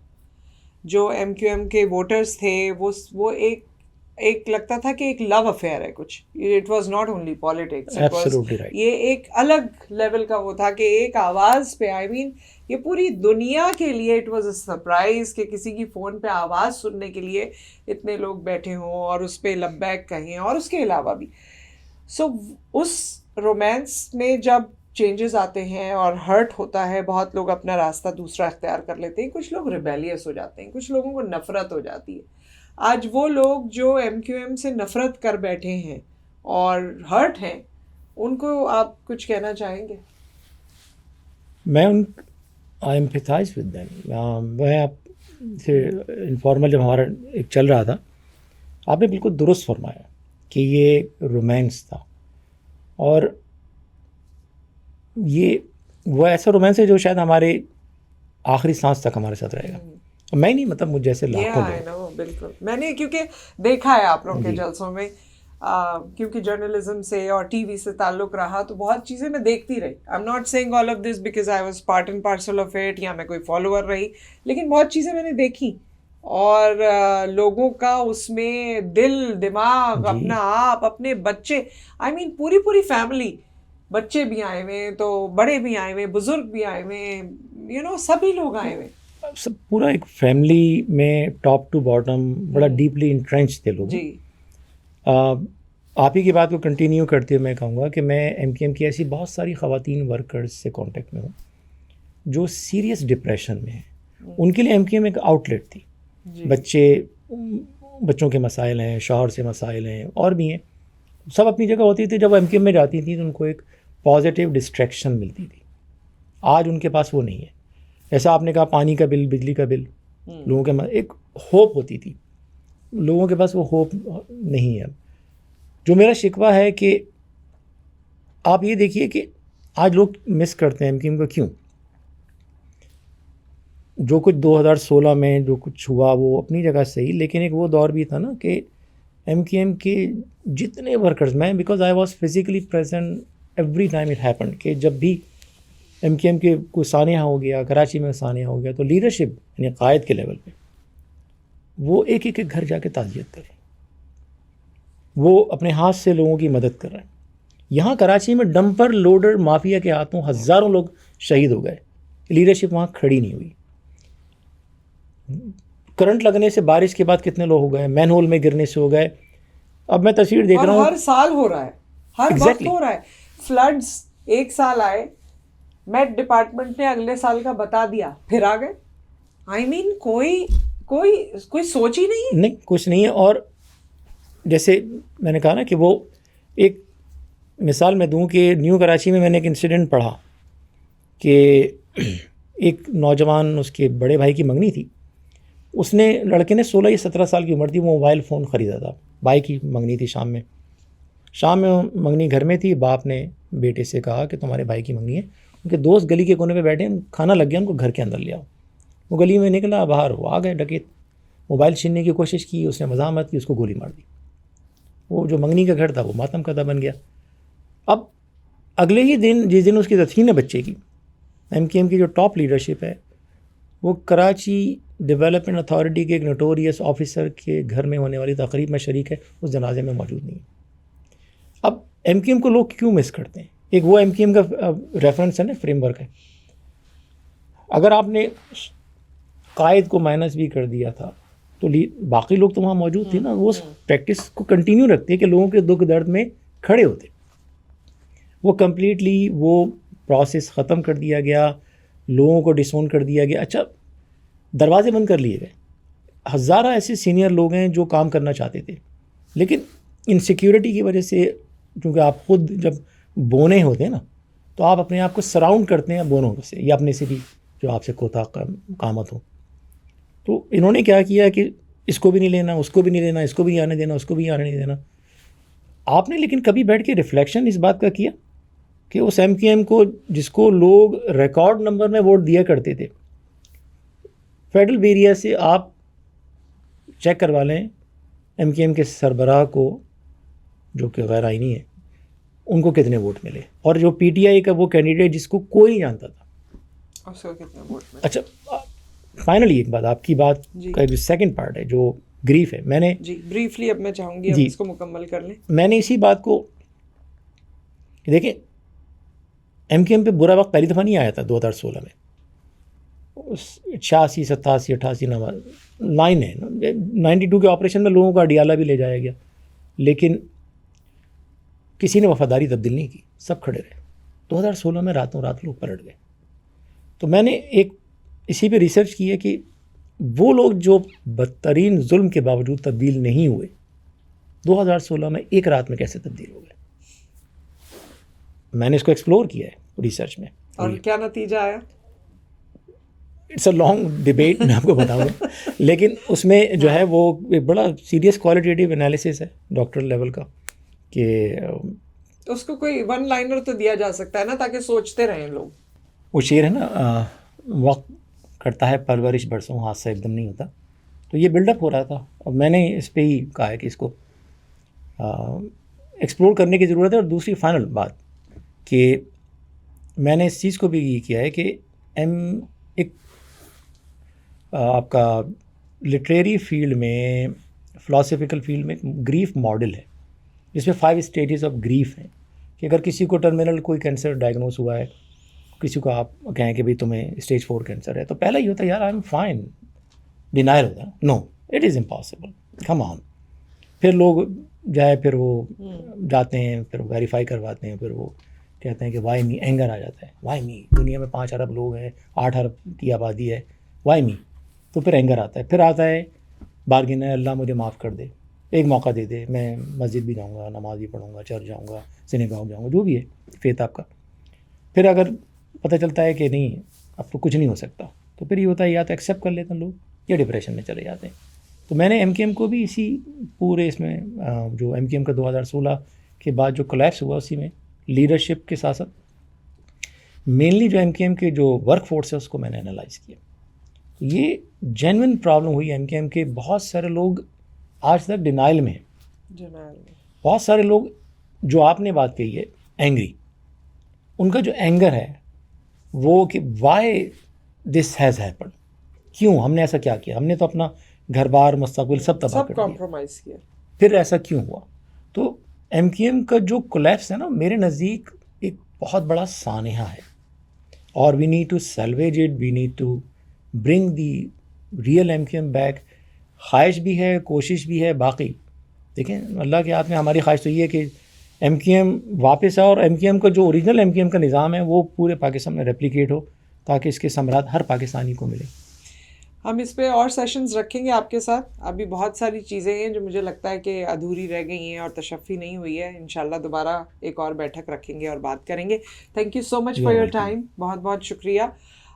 جو ایم کیو ایم کے ووٹرز تھے وہ ایک لگتا تھا کہ ایک لو افیئر ہے کچھ. It was not only politics, یہ ایک الگ لیول کا وہ تھا کہ ایک آواز پہ, آئی مین یہ پوری دنیا کے لیے اٹ واز اے سرپرائز کہ کسی کی فون پہ آواز سننے کے لیے اتنے لوگ بیٹھے ہوں اور اس پہ لبیک کہیں, اور اس کے علاوہ بھی. سو اس رومانس میں جب چینجز آتے ہیں اور ہرٹ ہوتا ہے, بہت لوگ اپنا راستہ دوسرا اختیار کر لیتے ہیں, کچھ لوگ ریبیلیس ہو جاتے ہیں, کچھ لوگوں کو نفرت ہو جاتی ہے. آج وہ لوگ جو ایم کیو ایم سے نفرت کر بیٹھے ہیں اور ہرٹ ہیں, ان کو آپ کچھ کہنا چاہیں گے؟ میں آئی ایمپیتھائز ود دیم. میں آپ سے انفارمل جب ہمارا ایک چل رہا تھا, آپ نے بالکل درست فرمایا کہ یہ رومانس تھا, اور یہ وہ ایسا رومانس ہے جو شاید ہمارے آخری سانس تک ہمارے ساتھ رہے گا. میں نہیں, مطلب مجھ جیسے لاکھوں لوگ. بالکل, میں نے کیونکہ دیکھا ہے آپ لوگوں کے جلسوں میں, کیونکہ جرنلزم سے اور ٹی وی سے تعلق رہا, تو بہت چیزیں میں دیکھتی رہی. I am not saying all of this because I was part and parcel of it, یا میں کوئی فالوور رہی, لیکن بہت چیزیں میں نے دیکھی, اور لوگوں کا اس میں دل دماغ, اپنا آپ, اپنے بچے, آئی مین پوری فیملی, بچے بھی آئے ہوئے تو بڑے بھی آئے ہوئے, بزرگ بھی آئے ہوئے, سبھی لوگ آئے ہوئے. سب پورا ایک فیملی میں ٹاپ ٹو باٹم بڑا ڈیپلی انٹرینچ تھے لوگ. آپ ہی کی بات کو کنٹینیو کرتے ہوئے میں کہوں گا کہ میں ایم کیو ایم کی ایسی بہت ساری خواتین ورکرز سے کانٹیکٹ میں ہوں جو سیریس ڈپریشن میں ہیں. ان کے لیے ایم کیو ایم ایک آؤٹ لیٹ تھی. بچوں کے مسائل ہیں, شوہر سے مسائل ہیں, اور بھی ہیں, سب اپنی جگہ ہوتی تھی. جب وہ ایم کیو ایم میں جاتی تھیں تو ان کو ایک پازیٹیو ڈسٹریکشن ملتی تھی. آج ان کے پاس وہ نہیں ہے. ایسا آپ نے کہا پانی کا بل, بجلی کا بل, لوگوں کے ایک ہوپ ہوتی تھی, لوگوں کے پاس وہ ہوپ نہیں ہے. جو میرا شکوہ ہے کہ آپ یہ دیکھیے کہ آج لوگ مس کرتے ہیں ایم کیو ایم کو. کیوں؟ جو کچھ 2016 میں جو کچھ ہوا وہ اپنی جگہ صحیح, لیکن ایک وہ دور بھی تھا نا کہ ایم کیو ایم کے جتنے ورکرز, میں because I was physically present every time it happened, کہ جب بھی ایم کیو ایم کے کوئی سانحہ ہو گیا, کراچی میں سانحہ ہو گیا, تو لیڈرشپ یعنی قائد کے لیول پہ وہ ایک ایک گھر جا کے تعزیت کریں, وہ اپنے ہاتھ سے لوگوں کی مدد کر رہے ہیں. یہاں کراچی میں ڈمپر لوڈر مافیا کے ہاتھوں ہزاروں لوگ شہید ہو گئے, لیڈرشپ وہاں کھڑی نہیں ہوئی. کرنٹ لگنے سے بارش کے بعد کتنے لوگ ہو گئے, مین ہول میں گرنے سے ہو گئے. اب میں تصویر دیکھ رہا ہوں, ہر سال ہو رہا ہے, ہر وقت ہو رہا ہے. فلڈز ایک سال آئے, میٹ ڈپارٹمنٹ نے اگلے سال کا بتا دیا, پھر آ گئے. آئی مین کوئی سوچ ہی نہیں ہے. نہیں, کچھ نہیں ہے. اور جیسے میں نے کہا نا کہ وہ ایک مثال میں دوں کہ نیو کراچی میں نے ایک انسیڈنٹ پڑھا کہ ایک نوجوان, اس کے بڑے بھائی کی منگنی تھی. اس نے, لڑکے نے 16 یا 17 سال کی عمر تھی, وہ موبائل فون خریدا تھا. بھائی کی منگنی تھی, شام میں منگنی گھر میں تھی. باپ نے بیٹے سے کہا کہ تمہارے بھائی کی منگنی ہے, ان کے دوست گلی کے کونے پہ بیٹھے ہیں, کھانا لگ گیا, ان کو گھر کے اندر لے آؤ. وہ گلی میں نکلا, باہر وہ آ گئے ڈکیت, موبائل چھیننے کی کوشش کی, اس نے مزاحمت کی, اس کو گولی مار دی. وہ جو منگنی کا گھر تھا وہ ماتم کدہ بن گیا. اب اگلے ہی دن, جس دن اس کی تدفین ہے بچے کی, ایم کیو ایم کی جو ٹاپ لیڈرشپ ہے وہ کراچی ڈیولپمنٹ اتھارٹی کے ایک نوٹوریس آفیسر کے گھر میں ہونے والی تقریب میں شریک ہے, اس جنازے میں موجود نہیں ہے. اب ایم کیو ایم کو لوگ کیوں مس کرتے ہیں؟ ایک وہ ایم کیو ایم کا ریفرنس ہے نا, فریم ورک ہے. اگر آپ نے قائد کو مائنس بھی کر دیا تھا تو باقی لوگ تو وہاں موجود تھے نا, وہ پریکٹس کو کنٹینیو رکھتے ہیں کہ لوگوں کے دکھ درد میں کھڑے ہوتے. وہ کمپلیٹلی وہ پروسیس ختم کر دیا گیا, لوگوں کو ڈسون کر دیا گیا. اچھا, دروازے بند کر لیے گئے. ہزارہ ایسے سینئر لوگ ہیں جو کام کرنا چاہتے تھے, لیکن انسیکیورٹی کی وجہ سے, کیونکہ آپ خود جب بونے ہوتے ہیں نا تو آپ اپنے آپ کو سراؤنڈ کرتے ہیں بونوں سے, یا اپنے سے بھی جو آپ سے کوتا قامت ہو. تو انہوں نے کیا کیا کہ اس کو بھی نہیں لینا, اس کو بھی نہیں لینا, اس کو بھی آنے دینا, اس کو بھی آنے نہیں دینا. آپ نے لیکن کبھی بیٹھ کے ریفلیکشن اس بات کا کیا کہ اس ایم کیو ایم کو, جس کو لوگ ریکارڈ نمبر میں ووٹ دیا کرتے تھے, فیڈرل ایریا سے آپ چیک کروا لیں ایم کیو ایم کے سربراہ کو, جو کہ غیر آئینی ہے, ان کو کتنے ووٹ ملے, اور جو پی ٹی آئی کا وہ کینڈیڈیٹ جس کو کوئی نہیں جانتا تھا, اس کو کتنے ووٹ ملے. اچھا, فائنلی ایک بات, آپ کی بات کا جو سیکنڈ پارٹ ہے جو گریف ہے, میں نے بریفلی, اب میں چاہوں گی ہم اس کو مکمل کر لیں. میں نے اسی بات کو, دیکھیں ایم کیو ایم پہ برا وقت پہلی دفعہ نہیں آیا تھا 2016 میں. 86, 87, 88 لائن ہے. 92 کے آپریشن میں لوگوں کا اڈیالہ بھی لے جایا گیا, لیکن کسی نے وفاداری تبدیل نہیں کی, سب کھڑے رہے. 2016 میں راتوں رات لوگ پلٹ گئے. تو میں نے ایک اسی پہ ریسرچ کی ہے کہ وہ لوگ جو بدترین ظلم کے باوجود تبدیل نہیں ہوئے, 2016 میں ایک رات میں کیسے تبدیل ہو گئے. میں نے اس کو ایکسپلور کیا ہے ریسرچ میں. اور کیا نتیجہ آیا؟ اٹس اے لانگ ڈبیٹ, میں آپ کو بتاؤں گا, لیکن اس میں جو ہے وہ ایک بڑا سیریس کوالٹیٹیو انالیسس ہے ڈاکٹر لیول کا, کہ اس کو کوئی ون لائنر تو دیا جا سکتا ہے نا, تاکہ سوچتے رہیں لوگ. وہ شعر ہے نا, وقت کرتا ہے پرورش برسوں, ہاتھ سے ایک دم نہیں ہوتا. تو یہ بلڈ اپ ہو رہا تھا, اور میں نے اس پہ ہی کہا ہے کہ اس کو ایکسپلور کرنے کی ضرورت ہے. اور دوسری فائنل بات کہ میں نے اس چیز کو بھی یہ کیا ہے کہ ایک آپ کا لٹریری فیلڈ میں, فلاسفیکل فیلڈ میں گریف ماڈل ہے, جس میں 5 اسٹیجز آف گریف ہیں. کہ اگر کسی کو ٹرمینل کوئی کینسر ڈائگنوز ہوا ہے, کسی کو آپ کہیں کہ بھئی تمہیں اسٹیج 4 کینسر ہے, تو پہلا ہی ہوتا ہے یار آئی ایم فائن, ڈینائر ہوتا ہے, نو اٹ از امپاسبل, کم آن. پھر لوگ جائے پھر وہ جاتے ہیں، پھر ویریفائی کرواتے ہیں، پھر وہ کہتے ہیں کہ وائی می، اینگر آ جاتا ہے، وائی می، دنیا میں 5 ارب لوگ ہیں، 8 ارب کی آبادی ہے، وائی می، تو پھر اینگر آتا ہے، پھر آتا ہے بارگن ہے، اللہ مجھے معاف کر دے، ایک موقع دے دے، میں مسجد بھی جاؤں گا، نماز بھی پڑھوں گا، چرچ جاؤں گا، سنیگاگ جاؤں گا، جو بھی ہے فیت آپ کا. پھر اگر پتہ چلتا ہے کہ نہیں اب تو کچھ نہیں ہو سکتا، تو پھر یہ ہوتا ہے یا تو ایکسیپٹ کر لیتے ہیں لوگ یا ڈپریشن میں چلے جاتے ہیں. تو میں نے ایم کیو ایم کو بھی اسی پورے اس میں جو ایم کیو ایم کا 2016 کے بعد جو کولیپس ہوا اسی میں لیڈرشپ کے ساتھ ساتھ مینلی جو ایم کیو ایم کے جو ورک فورس ہے اس کو میں نے انالائز کیا. یہ جینوئن پرابلم ہوئی ایم کیو ایم کے، بہت سارے لوگ آج تک ڈینائل میں ہیں، بہت سارے لوگ جو آپ نے بات کہی ہے اینگری، ان کا جو اینگر ہے وہ کہ وائی دس ہیز ہیپن، کیوں ہم نے ایسا کیا کیا، ہم نے تو اپنا گھر بار مستقبل سب تباہ کر کمپرومائز کیا، پھر ایسا کیوں ہوا. تو ایم کیو ایم کا جو کولیپس ہے نا میرے نزدیک ایک بہت بڑا سانحہ ہے، اور we need to salvage it, we need to bring the real M Q M back. خواہش بھی ہے، کوشش بھی ہے، باقی دیکھیں اللہ کے ہاتھ میں. ہماری خواہش تو یہ ہے کہ ایم کیو ایم واپس آئے اور ایم کیو ایم کا جو اوریجنل ایم کیو ایم کا نظام ہے وہ پورے پاکستان میں ریپلیکیٹ ہو، تاکہ اس کے ثمرات ہر پاکستانی کو ملے. ہم اس پہ اور سیشنز رکھیں گے آپ کے ساتھ. ابھی بہت ساری چیزیں ہیں جو مجھے لگتا ہے کہ ادھوری رہ گئی ہیں اور تشفی نہیں ہوئی ہے. انشاءاللہ دوبارہ ایک اور بیٹھک رکھیں گے اور بات کریں گے. Thank you so much for your time. بہت بہت شکریہ.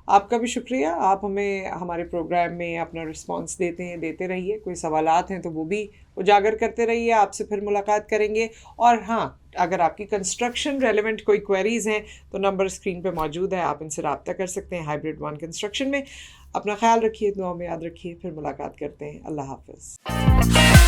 آپ کا بھی شکریہ. آپ ہمیں ہمارے پروگرام میں اپنا رسپانس دیتے ہیں، دیتے رہیے. کوئی سوالات ہیں تو وہ بھی اجاگر کرتے رہیے. آپ سے پھر ملاقات کریں گے. اور ہاں، اگر آپ کی کنسٹرکشن ریلیونٹ کوئی کوئریز ہیں تو نمبر اسکرین پہ موجود ہے، آپ ان سے رابطہ کر سکتے ہیں ہائیبرڈ 1 کنسٹرکشن میں. اپنا خیال رکھیے، دعا میں یاد رکھیے. پھر ملاقات کرتے ہیں. اللہ حافظ.